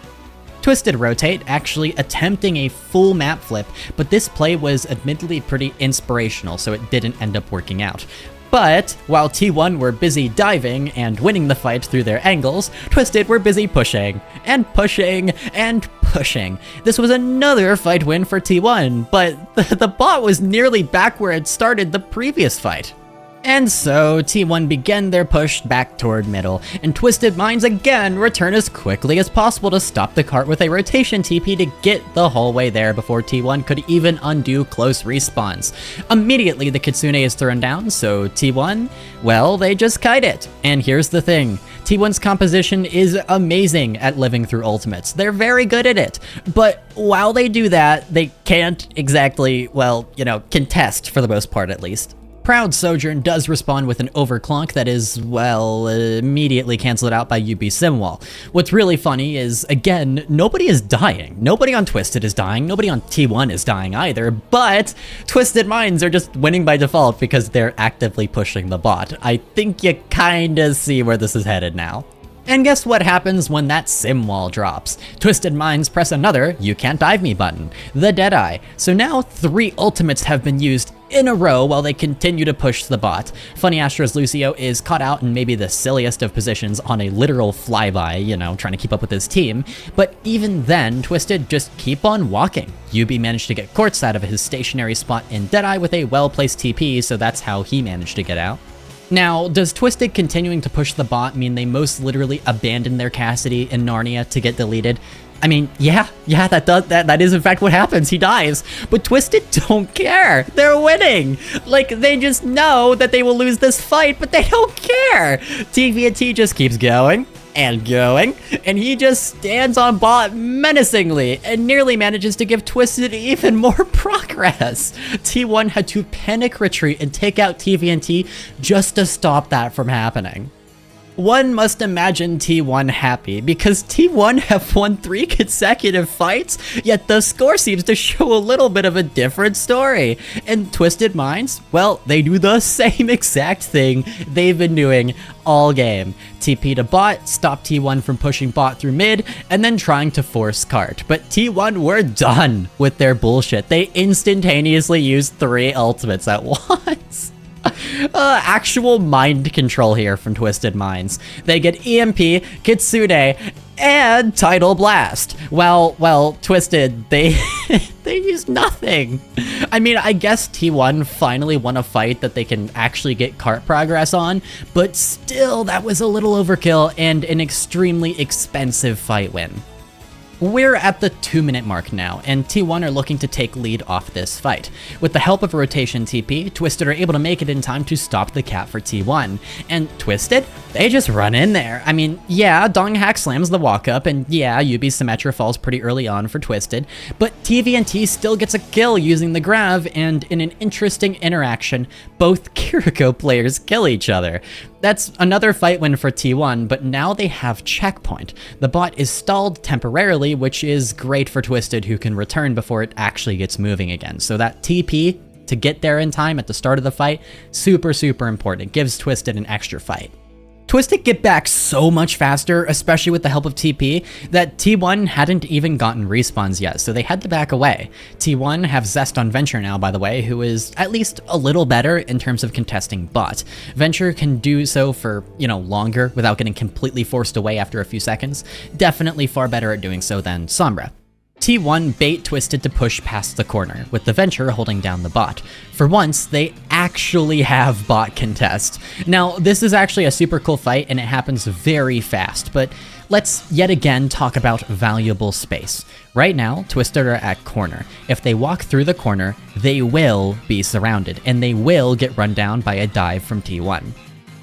Twisted rotate, actually attempting a full map flip, but this play was admittedly pretty inspirational, so it didn't end up working out. But while T1 were busy diving and winning the fight through their angles, Twisted were busy pushing, and pushing, and pushing. This was another fight win for T1, but the bot was nearly back where it started the previous fight. And so, T1 began their push back toward middle, and Twisted Minds again return as quickly as possible to stop the cart with a rotation TP to get the whole way there before T1 could even undo close respawns. Immediately, the Kitsune is thrown down, so T1, well, they just kite it. And here's the thing. T1's composition is amazing at living through ultimates. They're very good at it. But while they do that, they can't exactly, well, contest for the most part at least. Proud Sojourn does respond with an overclock that is, well, immediately canceled out by Youbi Simwall. What's really funny is, again, nobody is dying. Nobody on Twisted is dying, nobody on T1 is dying either, but Twisted Minds are just winning by default because they're actively pushing the bot. I think you kinda see where this is headed now. And guess what happens when that sim wall drops? Twisted Minds press another "You Can't Dive Me" button, the Deadeye. So now 3 ultimates have been used in a row while they continue to push the bot. Funny Astra's Lucio is caught out in maybe the silliest of positions on a literal flyby, trying to keep up with his team. But even then, Twisted just keep on walking. Youbi managed to get courtside of his stationary spot in Deadeye with a well-placed TP, so that's how he managed to get out. Now, does Twisted continuing to push the bot mean they most literally abandon their Cassidy in Narnia to get deleted? I mean, yeah, that is in fact what happens. He dies. But Twisted don't care. They're winning. Like, they just know that they will lose this fight, but they don't care. TVNT just keeps going and going, and he just stands on bot menacingly and nearly manages to give Twisted even more progress. T1 had to panic retreat and take out TVNT just to stop that from happening. One must imagine T1 happy, because T1 have won 3 consecutive fights, yet the score seems to show a little bit of a different story. And Twisted Minds, well, they do the same exact thing they've been doing all game. TP to bot, stop T1 from pushing bot through mid, and then trying to force cart. But T1 were done with their bullshit. They instantaneously used 3 ultimates at once. Actual mind control here from Twisted Minds. They get EMP, Kitsune, and Tidal Blast. Well, Twisted, they use nothing. I mean, I guess T1 finally won a fight that they can actually get cart progress on, but still, that was a little overkill and an extremely expensive fight win. We're at the 2-minute mark now, and T1 are looking to take lead off this fight. With the help of a rotation TP, Twisted are able to make it in time to stop the cap for T1. And Twisted, they just run in there. I mean, yeah, Dong Hack slams the walk up, and yeah, Yubi's Symmetra falls pretty early on for Twisted, but TVNT still gets a kill using the Grav, and in an interesting interaction, both Kiriko players kill each other. That's another fight win for T1, but now they have checkpoint. The bot is stalled temporarily, which is great for Twisted, who can return before it actually gets moving again. So that TP to get there in time at the start of the fight, super, super important. It gives Twisted an extra fight. Twisted get back so much faster, especially with the help of TP, that T1 hadn't even gotten respawns yet, so they had to back away. T1 have Zest on Venture now, by the way, who is at least a little better in terms of contesting bot. Venture can do so for, longer without getting completely forced away after a few seconds. Definitely far better at doing so than Sombra. T1 bait Twisted to push past the corner, with the Venture holding down the bot. For once, they actually have bot contest. Now, this is actually a super cool fight, and it happens very fast, but let's yet again talk about valuable space. Right now, Twisted are at corner. If they walk through the corner, they will be surrounded, and they will get run down by a dive from T1.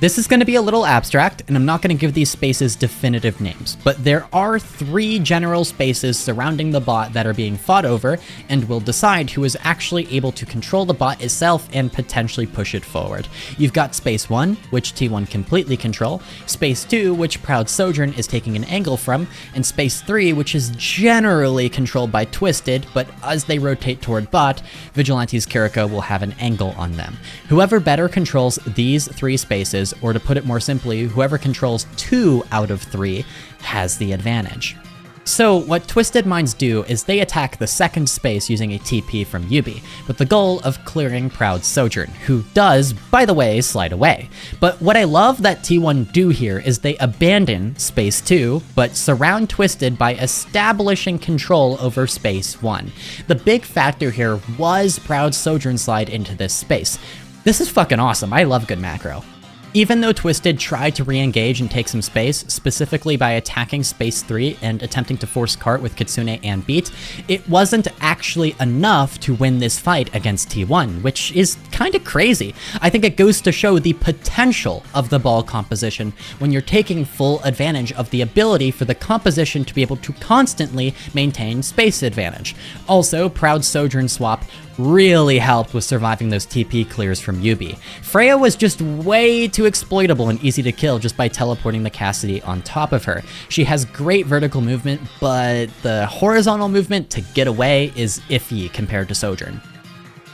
This is going to be a little abstract, and I'm not going to give these spaces definitive names, but there are 3 general spaces surrounding the bot that are being fought over, and will decide who is actually able to control the bot itself and potentially push it forward. You've got Space 1, which T1 completely control, Space 2, which Proud Sojourn is taking an angle from, and Space 3, which is generally controlled by Twisted, but as they rotate toward bot, Vigilante's Kiriko will have an angle on them. Whoever better controls these 3 spaces, or to put it more simply, whoever controls 2 out of 3 has the advantage. So what Twisted Minds do is they attack the second space using a TP from Youbi, with the goal of clearing Proud Sojourn, who does, by the way, slide away. But what I love that T1 do here is they abandon Space 2, but surround Twisted by establishing control over Space 1. The big factor here was Proud Sojourn slide into this space. This is fucking awesome, I love good macro. Even though Twisted tried to re-engage and take some space, specifically by attacking Space 3 and attempting to force cart with Kitsune and Beat, it wasn't actually enough to win this fight against T1, which is kinda crazy. I think it goes to show the potential of the ball composition when you're taking full advantage of the ability for the composition to be able to constantly maintain space advantage. Also, Proud Sojourn swap really helped with surviving those TP clears from Youbi. Freya was just way too exploitable and easy to kill just by teleporting the Cassidy on top of her. She has great vertical movement, but the horizontal movement to get away is iffy compared to Sojourn.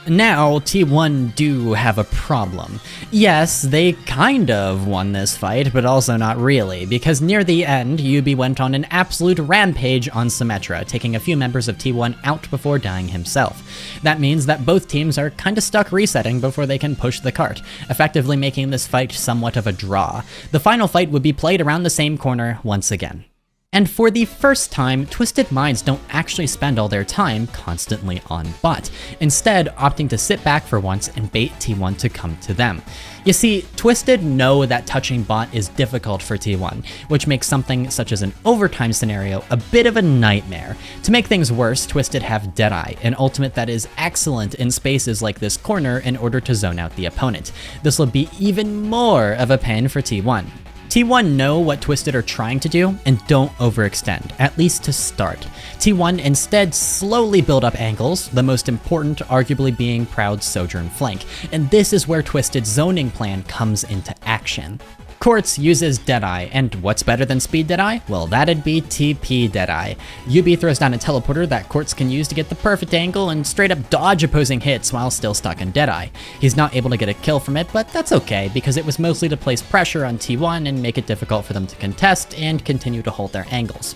Now, T1 do have a problem. Yes, they kind of won this fight, but also not really, because near the end, Youbi went on an absolute rampage on Symmetra, taking a few members of T1 out before dying himself. That means that both teams are kinda stuck resetting before they can push the cart, effectively making this fight somewhat of a draw. The final fight would be played around the same corner once again. And for the first time, Twisted Minds don't actually spend all their time constantly on bot, instead opting to sit back for once and bait T1 to come to them. You see, Twisted know that touching bot is difficult for T1, which makes something such as an overtime scenario a bit of a nightmare. To make things worse, Twisted have Deadeye, an ultimate that is excellent in spaces like this corner in order to zone out the opponent. This will be even more of a pain for T1. T1 know what Twisted are trying to do and don't overextend, at least to start. T1 instead slowly build up angles, the most important arguably being Proud Sojourn flank, and this is where Twisted's zoning plan comes into action. Quartz uses Deadeye, and what's better than speed Deadeye? Well, that'd be TP Deadeye. Youbi throws down a teleporter that Quartz can use to get the perfect angle and straight up dodge opposing hits while still stuck in Deadeye. He's not able to get a kill from it, but that's okay, because it was mostly to place pressure on T1 and make it difficult for them to contest and continue to hold their angles.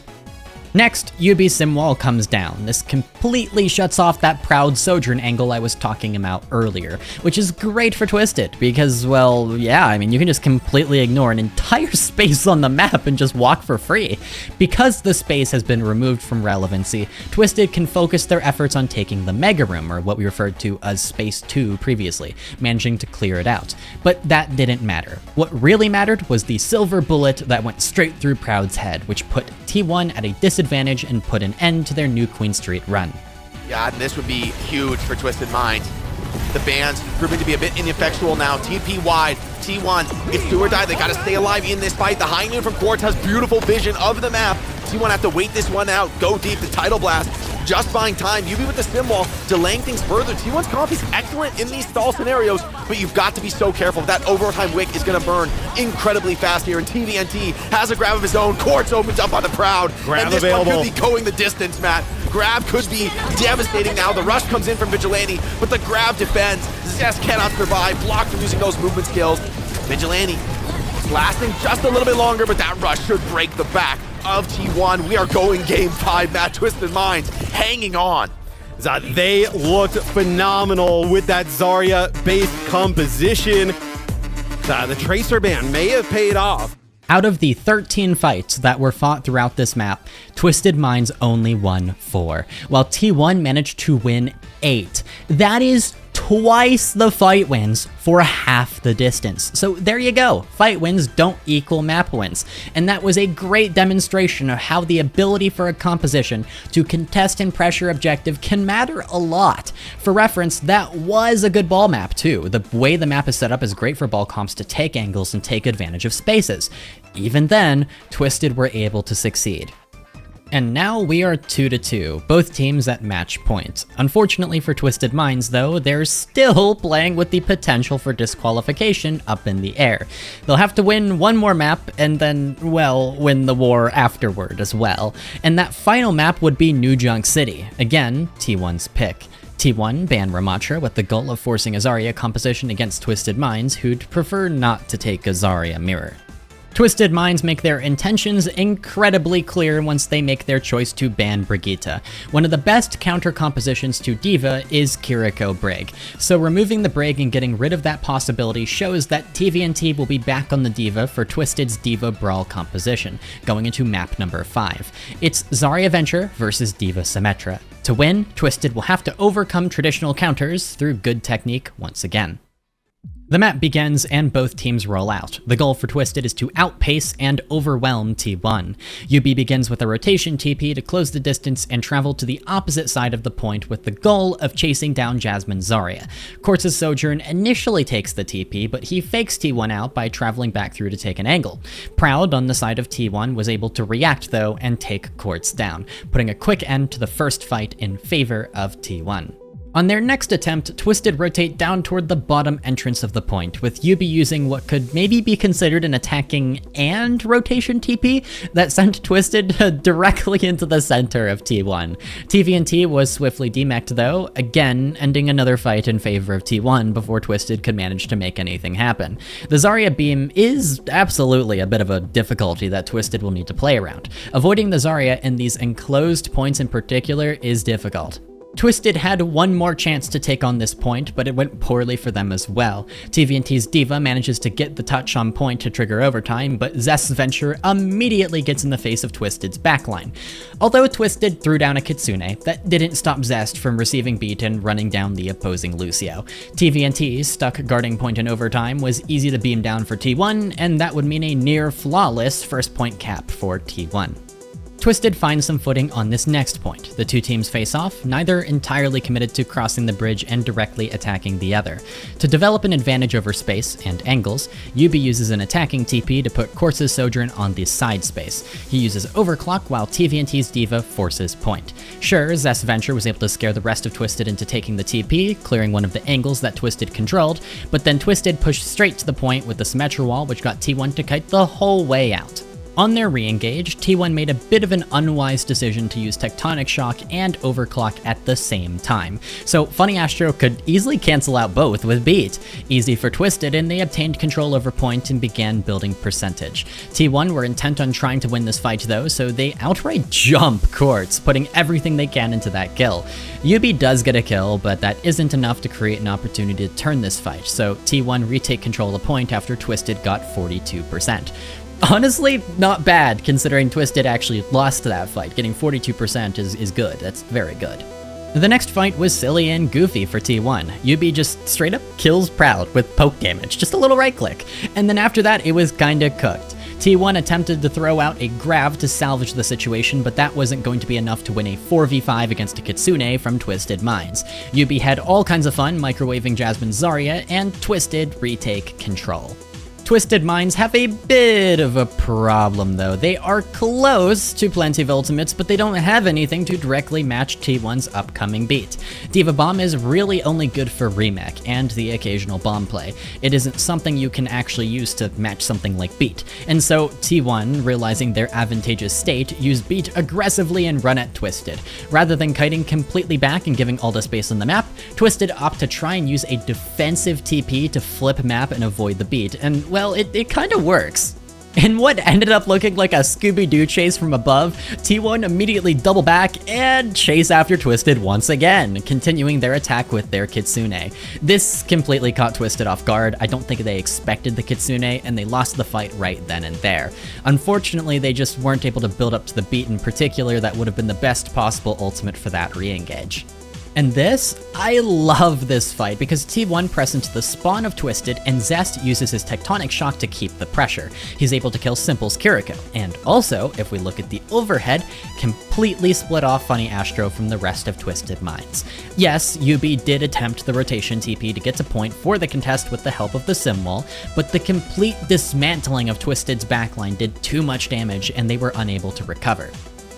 Next, Youbi's sim wall comes down. This completely shuts off that Proud Sojourn angle I was talking about earlier, which is great for Twisted because, well, yeah, I mean, you can just completely ignore an entire space on the map and just walk for free. Because the space has been removed from relevancy, Twisted can focus their efforts on taking the Mega Room, or what we referred to as Space 2 previously, managing to clear it out. But that didn't matter. What really mattered was the silver bullet that went straight through Proud's head, which put T1 at a disadvantage and put an end to their new Queen Street run. Yeah, and this would be huge for Twisted Minds. The band's proving to be a bit ineffectual now. TP wide, T1, it's do or die. They gotta stay alive in this fight. The high noon from Quartz has beautiful vision of the map. T1 have to wait this one out, go deep, the Tidal Blast, just buying time. Youbi with the stim wall, delaying things further. T1's comp is excellent in these stall scenarios, but you've got to be so careful. That overtime wick is gonna burn incredibly fast here, and TVNT has a grab of his own. Quartz opens up on the Proud, Grab and this available. one could be going the distance, Matt. Grab could be devastating now. The rush comes in from Vigilante, but the grab defends. Zest cannot survive, blocked from using those movement skills. Vigilante lasting just a little bit longer, but that rush should break the back of T1. We are going game 5, Matt. Twisted Minds hanging on. They looked phenomenal with that Zarya-based composition. The Tracer ban may have paid off. Out of the 13 fights that were fought throughout this map, Twisted Minds only won 4, while T1 managed to win 8. That is twice the fight wins for half the distance. So there you go, fight wins don't equal map wins. And that was a great demonstration of how the ability for a composition to contest and pressure objective can matter a lot. For reference, that was a good ball map too. The way the map is set up is great for ball comps to take angles and take advantage of spaces. Even then, Twisted were able to succeed. And now we are 2-2, both teams at match point. Unfortunately for Twisted Minds though, they're still playing with the potential for disqualification up in the air. They'll have to win one more map and then, well, win the war afterward as well. And that final map would be New Junk City, again, T1's pick. T1 banned Ramatra with the goal of forcing a Zarya composition against Twisted Minds, who'd prefer not to take a Zarya mirror. Twisted Minds make their intentions incredibly clear once they make their choice to ban Brigitte. One of the best counter compositions to D.Va is Kiriko Brig, so removing the Brig and getting rid of that possibility shows that TVNT will be back on the D.Va for Twisted's D.Va Brawl composition, going into map number 5. It's Zarya Venture versus D.Va Symmetra. To win, Twisted will have to overcome traditional counters through good technique once again. The map begins and both teams roll out. The goal for Twisted is to outpace and overwhelm T1. Youbi begins with a rotation TP to close the distance and travel to the opposite side of the point with the goal of chasing down Jasmine Zarya. Quartz's Sojourn initially takes the TP, but he fakes T1 out by traveling back through to take an angle. Proud on the side of T1 was able to react though and take Quartz down, putting a quick end to the first fight in favor of T1. On their next attempt, Twisted rotate down toward the bottom entrance of the point, with Youbi using what could maybe be considered an attacking and rotation TP that sent Twisted directly into the center of T1. TVNT was swiftly demeched though, again ending another fight in favor of T1 before Twisted could manage to make anything happen. The Zarya beam is absolutely a bit of a difficulty that Twisted will need to play around. Avoiding the Zarya in these enclosed points in particular is difficult. Twisted had one more chance to take on this point, but it went poorly for them as well. TVNT's D.Va manages to get the touch on point to trigger overtime, but Zest's Venture immediately gets in the face of Twisted's backline. Although Twisted threw down a Kitsune, that didn't stop Zest from receiving beat and running down the opposing Lucio. TVNT, stuck guarding point in overtime, was easy to beam down for T1, and that would mean a near flawless first point cap for T1. Twisted finds some footing on this next point. The two teams face off, neither entirely committed to crossing the bridge and directly attacking the other. To develop an advantage over space and angles, Youbi uses an attacking TP to put Quartz's Sojourn on the side space. He uses Overclock while TVNT's D.Va forces point. Sure, Zest Venture was able to scare the rest of Twisted into taking the TP, clearing one of the angles that Twisted controlled, but then Twisted pushed straight to the point with the Symmetra wall, which got T1 to kite the whole way out. On their re-engage, T1 made a bit of an unwise decision to use Tectonic Shock and Overclock at the same time. So Funny Astro could easily cancel out both with beat. Easy for Twisted, and they obtained control over point and began building percentage. T1 were intent on trying to win this fight though, so they outright jump Quartz, putting everything they can into that kill. Youbi does get a kill, but that isn't enough to create an opportunity to turn this fight, so T1 retake control of point after Twisted got 42%. Honestly, not bad, considering Twisted actually lost that fight. Getting 42% is good. That's very good. The next fight was silly and goofy for T1. Youbi just straight up kills Proud with poke damage, just a little right click. And then after that, it was kinda cooked. T1 attempted to throw out a Grav to salvage the situation, but that wasn't going to be enough to win a 4v5 against a Kitsune from Twisted Minds. Youbi had all kinds of fun microwaving Jasmine Zarya, and Twisted retake control. Twisted Minds have a bit of a problem though. They are close to plenty of ultimates, but they don't have anything to directly match T1's upcoming beat. D.Va Bomb is really only good for remech and the occasional bomb play. It isn't something you can actually use to match something like beat. And so T1, realizing their advantageous state, use beat aggressively and run at Twisted. Rather than kiting completely back and giving all the space on the map, Twisted opt to try and use a defensive TP to flip map and avoid the beat, and well, it kind of works. In what ended up looking like a Scooby-Doo chase from above, T1 immediately double back and chase after Twisted once again, continuing their attack with their Kitsune. This completely caught Twisted off guard. I don't think they expected the Kitsune, and they lost the fight right then and there. Unfortunately, they just weren't able to build up to the beat in particular that would have been the best possible ultimate for that re-engage. And this, I love this fight because T1 press into the spawn of Twisted and Zest uses his Tectonic Shock to keep the pressure. He's able to kill Simple's Kiriko, and also, if we look at the overhead, completely split off Funny Astro from the rest of Twisted Minds. Yes, Youbi did attempt the rotation TP to get to point for the contest with the help of the Sim Wall, but the complete dismantling of Twisted's backline did too much damage and they were unable to recover.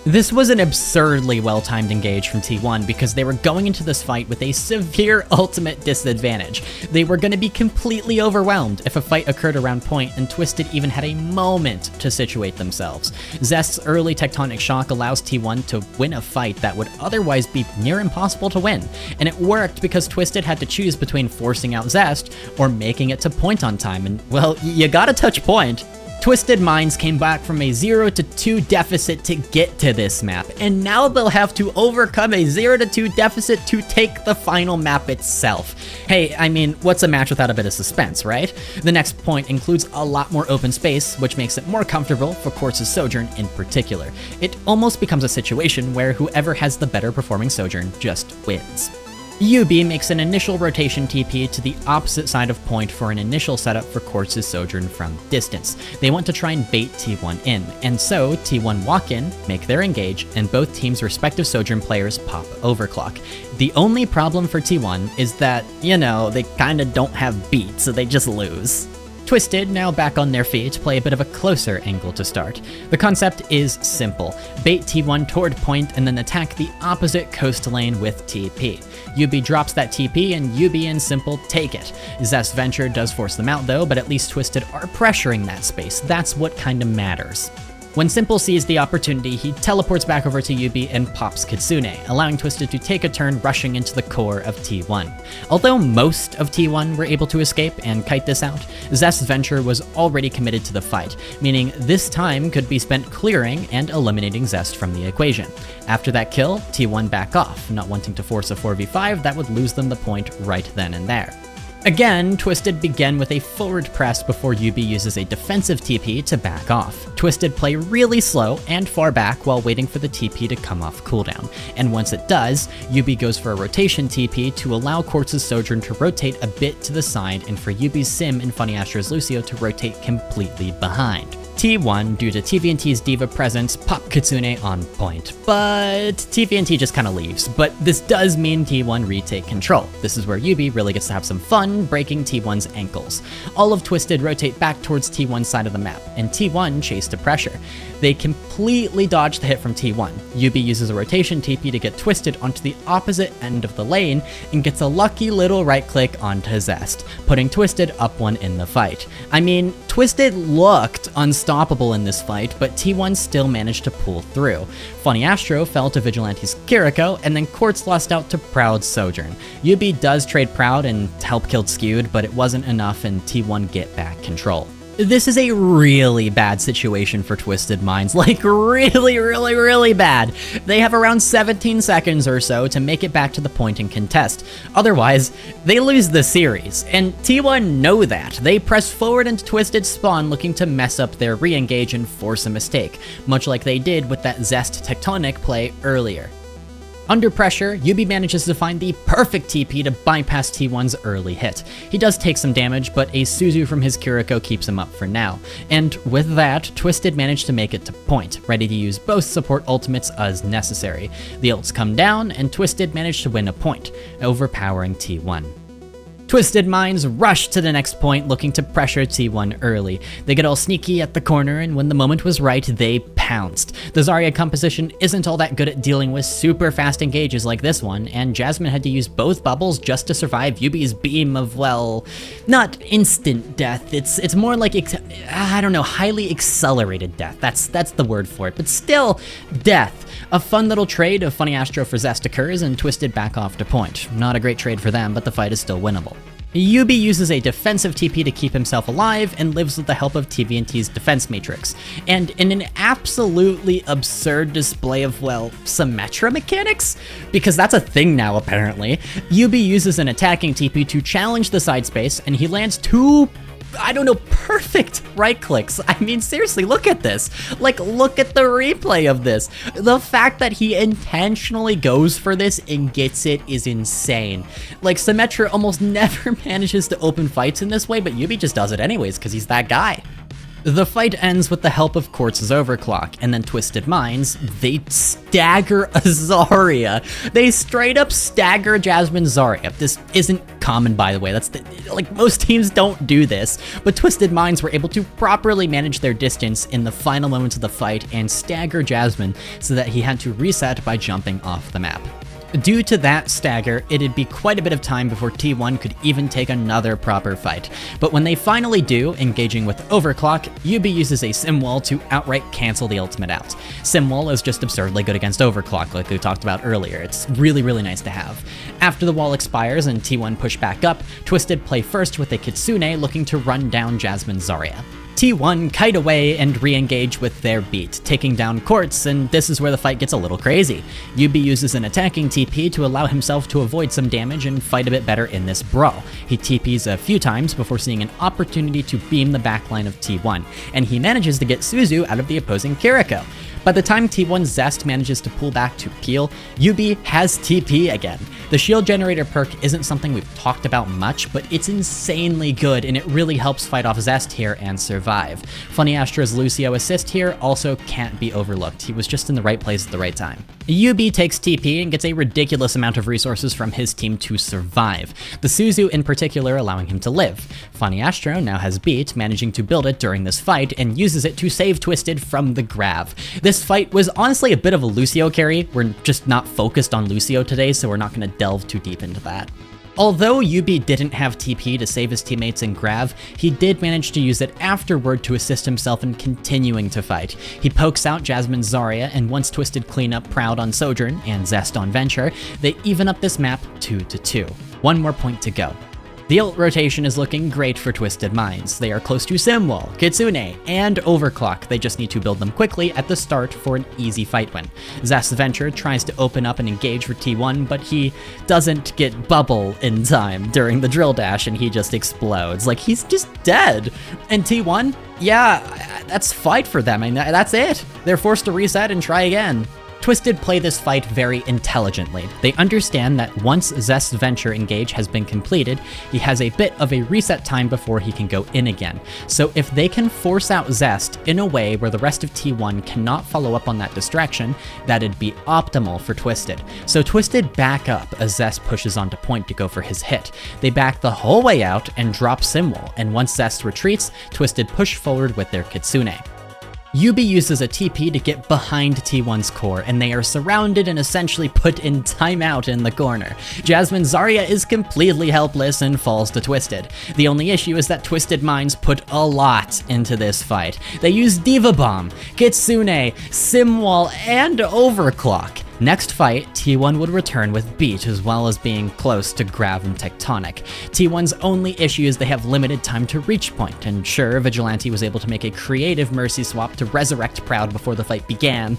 This was an absurdly well-timed engage from T1 because they were going into this fight with a severe ultimate disadvantage. They were going to be completely overwhelmed if a fight occurred around point, and Twisted even had a moment to situate themselves. Zest's early Tectonic Shock allows T1 to win a fight that would otherwise be near impossible to win, and it worked because Twisted had to choose between forcing out Zest or making it to point on time, and well, you gotta touch point. Twisted Minds came back from a 0-2 deficit to get to this map, and now they'll have to overcome a 0-2 deficit to take the final map itself. Hey, I mean, what's a match without a bit of suspense, right? The next point includes a lot more open space, which makes it more comfortable for Quartz's Sojourn in particular. It almost becomes a situation where whoever has the better performing Sojourn just wins. Youbi makes an initial rotation TP to the opposite side of point for an initial setup for Quartz's Sojourn from distance. They want to try and bait T1 in, and so T1 walk in, make their engage, and both teams' respective Sojourn players pop overclock. The only problem for T1 is that, you know, they kinda don't have beat, so they just lose. Twisted, now back on their feet, play a bit of a closer angle to start. The concept is simple. Bait T1 toward point and then attack the opposite coast lane with TP. Youbi drops that TP and Youbi and Simple take it. Zest Venture does force them out though, but at least Twisted are pressuring that space. That's what kinda matters. When Simple sees the opportunity, he teleports back over to Youbi and pops Kitsune, allowing Twisted to take a turn rushing into the core of T1. Although most of T1 were able to escape and kite this out, Zest's Venture was already committed to the fight, meaning this time could be spent clearing and eliminating Zest from the equation. After that kill, T1 back off, not wanting to force a 4v5 that would lose them the point right then and there. Again, Twisted begin with a forward press before Youbi uses a defensive TP to back off. Twisted play really slow and far back while waiting for the TP to come off cooldown, and once it does, Youbi goes for a rotation TP to allow Quartz's Sojourn to rotate a bit to the side and for Yubi's Sim and Funny Astro's Lucio to rotate completely behind. T1, due to TVNT's Diva presence, pop Kitsune on point, but TVNT just kinda leaves. But this does mean T1 retake control. This is where Youbi really gets to have some fun breaking T1's ankles. All of Twisted rotate back towards T1's side of the map, and T1 chase to pressure. They completely dodge the hit from T1. Youbi uses a rotation TP to get Twisted onto the opposite end of the lane, and gets a lucky little right click onto Zest, putting Twisted up one in the fight. I mean, Twisted looked unstoppable in this fight, but T1 still managed to pull through. Funny Astro fell to Vigilante's Kiriko, and then Quartz lost out to Proud's Sojourn. Youbi does trade Proud and help kill Skewed, but it wasn't enough and T1 get back control. This is a really bad situation for Twisted Minds, like really bad. They have around 17 seconds or so to make it back to the point and contest. Otherwise, they lose the series, and T1 know that. They press forward into Twisted's spawn looking to mess up their re-engage and force a mistake, much like they did with that Zest Tectonic play earlier. Under pressure, Youbi manages to find the perfect TP to bypass T1's early hit. He does take some damage, but a Suzu from his Kiriko keeps him up for now. And with that, Twisted managed to make it to point, ready to use both support ultimates as necessary. The ults come down, and Twisted managed to win a point, overpowering T1. Twisted Minds rush to the next point looking to pressure T1 early. They get all sneaky at the corner, and when the moment was right, they pounced. The Zarya composition isn't all that good at dealing with super fast engages like this one, and Jasmine had to use both bubbles just to survive Yubi's beam of, well, not instant death, it's more like, I don't know, highly accelerated death. That's the word for it, but still, death. A fun little trade of Funny Astro for Zest occurs, and Twisted back off to point. Not a great trade for them, but the fight is still winnable. Yubi uses a defensive TP to keep himself alive and lives with the help of TVNT's defense matrix. And in an absolutely absurd display of, well, Symmetra mechanics? Because that's a thing now, apparently. Yubi uses an attacking TP to challenge the side space, and he lands two I don't know, perfect right clicks. I mean, seriously, look at this. Like, look at the replay of this. The fact that he intentionally goes for this and gets it is insane. Like, Symmetra almost never manages to open fights in this way, but Youbi just does it anyways because he's that guy. The fight ends with the help of Quartz's overclock, and then Twisted Minds, they stagger a Zarya. They straight up stagger Jasmine Zarya. This isn't common, by the way. Like, most teams don't do this, but Twisted Minds were able to properly manage their distance in the final moments of the fight and stagger Jasmine so that he had to reset by jumping off the map. Due to that stagger, it'd be quite a bit of time before T1 could even take another proper fight. But when they finally do, engaging with Overclock, Youbi uses a Sim Wall to outright cancel the ultimate out. Sim Wall is just absurdly good against Overclock, like we talked about earlier. It's really, really nice to have. After the wall expires and T1 push back up, Twisted play first with a Kitsune looking to run down Jasmine Zarya. T1 kite away and re-engage with their beat, taking down Quartz, and this is where the fight gets a little crazy. Youbi uses an attacking TP to allow himself to avoid some damage and fight a bit better in this brawl. He TPs a few times before seeing an opportunity to beam the backline of T1, and he manages to get Suzu out of the opposing Kiriko. By the time T1's Zest manages to pull back to peel, Youbi has TP again. The shield generator perk isn't something we've talked about much, but it's insanely good and it really helps fight off Zest here and survive. Funny Astra's Lucio assist here also can't be overlooked. He was just in the right place at the right time. Youbi takes TP and gets a ridiculous amount of resources from his team to survive, the Suzu in particular allowing him to live. Funny Astro now has beat, managing to build it during this fight and uses it to save Twisted from the grab. This fight was honestly a bit of a Lucio carry. We're just not focused on Lucio today, so we're not going to delve too deep into that. Although Youbi didn't have TP to save his teammates in Grav, he did manage to use it afterward to assist himself in continuing to fight. He pokes out Jasmine Zarya, and once Twisted clean up Proud on Sojourn and Zest on Venture, they even up this map 2-2. One more point to go. The ult rotation is looking great for Twisted Minds. They are close to Simwall, Kitsune, and Overclock. They just need to build them quickly at the start for an easy fight win. Zest Venture tries to open up and engage for T1, but he doesn't get bubble in time during the drill dash and he just explodes. Like, he's just dead. And T1, yeah, that's fight for them. I mean, that's it. They're forced to reset and try again. Twisted play this fight very intelligently. They understand that once Zest's Venture engage has been completed, he has a bit of a reset time before he can go in again. So if they can force out Zest in a way where the rest of T1 cannot follow up on that distraction, that'd be optimal for Twisted. So Twisted back up as Zest pushes onto point to go for his hit. They back the whole way out and drop Simwall, and once Zest retreats, Twisted push forward with their Kitsune. Youbi uses a TP to get behind T1's core, and they are surrounded and essentially put in timeout in the corner. Jasmine Zarya is completely helpless and falls to Twisted. The only issue is that Twisted Minds put a lot into this fight. They use Diva Bomb, Kitsune, Simwall, and Overclock. Next fight, T1 would return with Beat as well as being close to Grav and Tectonic. T1's only issue is they have limited time to reach point, and sure, Vigilante was able to make a creative Mercy swap to resurrect Proud before the fight began,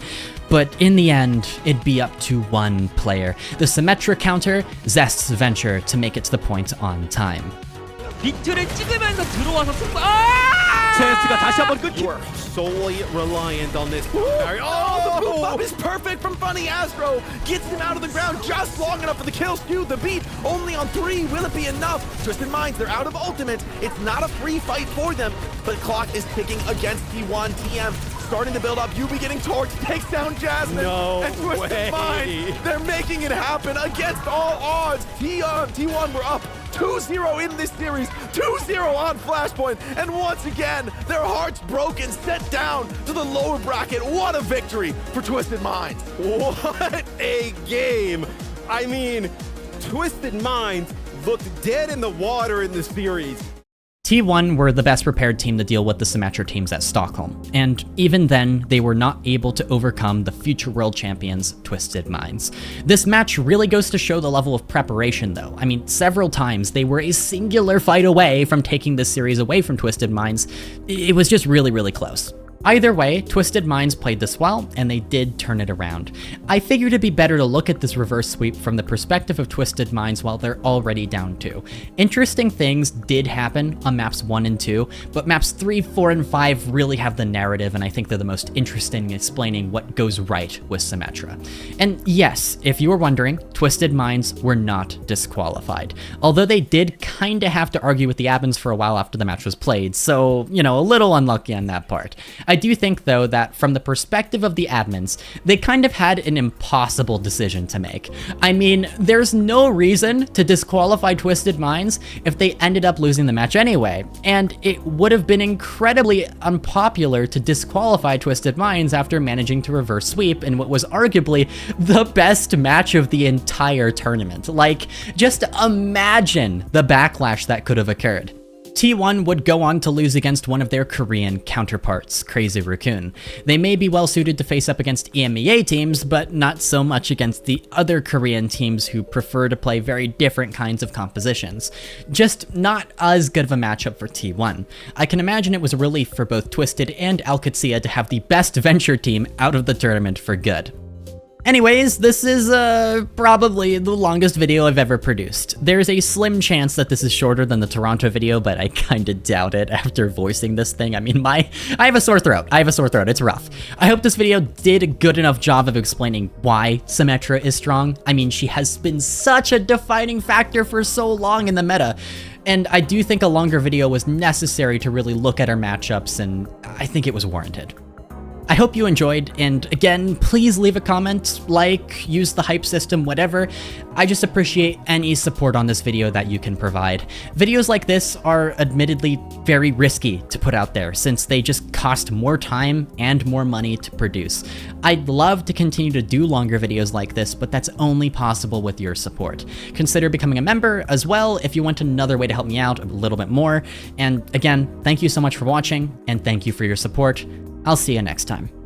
but in the end, it'd be up to one player. The Symmetra counter, Zest's Venture to make it to the point on time. 비트를 찍으면서 들어와서 승부. 제스가 다시 한번 끊기. You are solely reliant on this. Oh, the boop up is perfect from Funny Astro. Gets him out of the ground just long enough for the kill stew. The beat only on 3. Will it be enough? Twisted Minds, they're out of ultimate. It's not a free fight for them, but clock is ticking against T1. TM starting to build up. Youbi getting torched, takes down Jasmine. No and Twisted Minds, they're making it happen against all odds. T1 were up 2-0 in this series, 2-0 on Flashpoint, and once again, their hearts broken, set down to the lower bracket. What a victory for Twisted Minds. What a game. I mean, Twisted Minds looked dead in the water in this series. T1 were the best prepared team to deal with the Symmetra teams at Stockholm, and even then, they were not able to overcome the future world champions, Twisted Minds. This match really goes to show the level of preparation though. I mean, several times they were a singular fight away from taking this series away from Twisted Minds. It was just really, really close. Either way, Twisted Minds played this well, and they did turn it around. I figured it'd be better to look at this reverse sweep from the perspective of Twisted Minds while they're already down 2. Interesting things did happen on maps 1 and 2, but maps 3, 4, and 5 really have the narrative, and I think they're the most interesting in explaining what goes right with Symmetra. And yes, if you were wondering, Twisted Minds were not disqualified, although they did kinda have to argue with the admins for a while after the match was played, so, you know, a little unlucky on that part. I do think, though, that from the perspective of the admins, they kind of had an impossible decision to make. I mean, there's no reason to disqualify Twisted Minds if they ended up losing the match anyway, and it would have been incredibly unpopular to disqualify Twisted Minds after managing to reverse sweep in what was arguably the best match of the entire tournament. Like, just imagine the backlash that could have occurred. T1 would go on to lose against one of their Korean counterparts, Crazy Raccoon. They may be well suited to face up against EMEA teams, but not so much against the other Korean teams who prefer to play very different kinds of compositions. Just not as good of a matchup for T1. I can imagine it was a relief for both Twisted and Alcatia to have the best venture team out of the tournament for good. Anyways, this is probably the longest video I've ever produced. There's a slim chance that this is shorter than the Toronto video, but I kinda doubt it after voicing this thing. I mean, I have a sore throat. It's rough. I hope this video did a good enough job of explaining why Symmetra is strong. I mean, she has been such a defining factor for so long in the meta. And I do think a longer video was necessary to really look at her matchups, and I think it was warranted. I hope you enjoyed, and again, please leave a comment, like, use the hype system, whatever. I just appreciate any support on this video that you can provide. Videos like this are admittedly very risky to put out there, since they just cost more time and more money to produce. I'd love to continue to do longer videos like this, but that's only possible with your support. Consider becoming a member as well if you want another way to help me out a little bit more. And again, thank you so much for watching, and thank you for your support. I'll see you next time.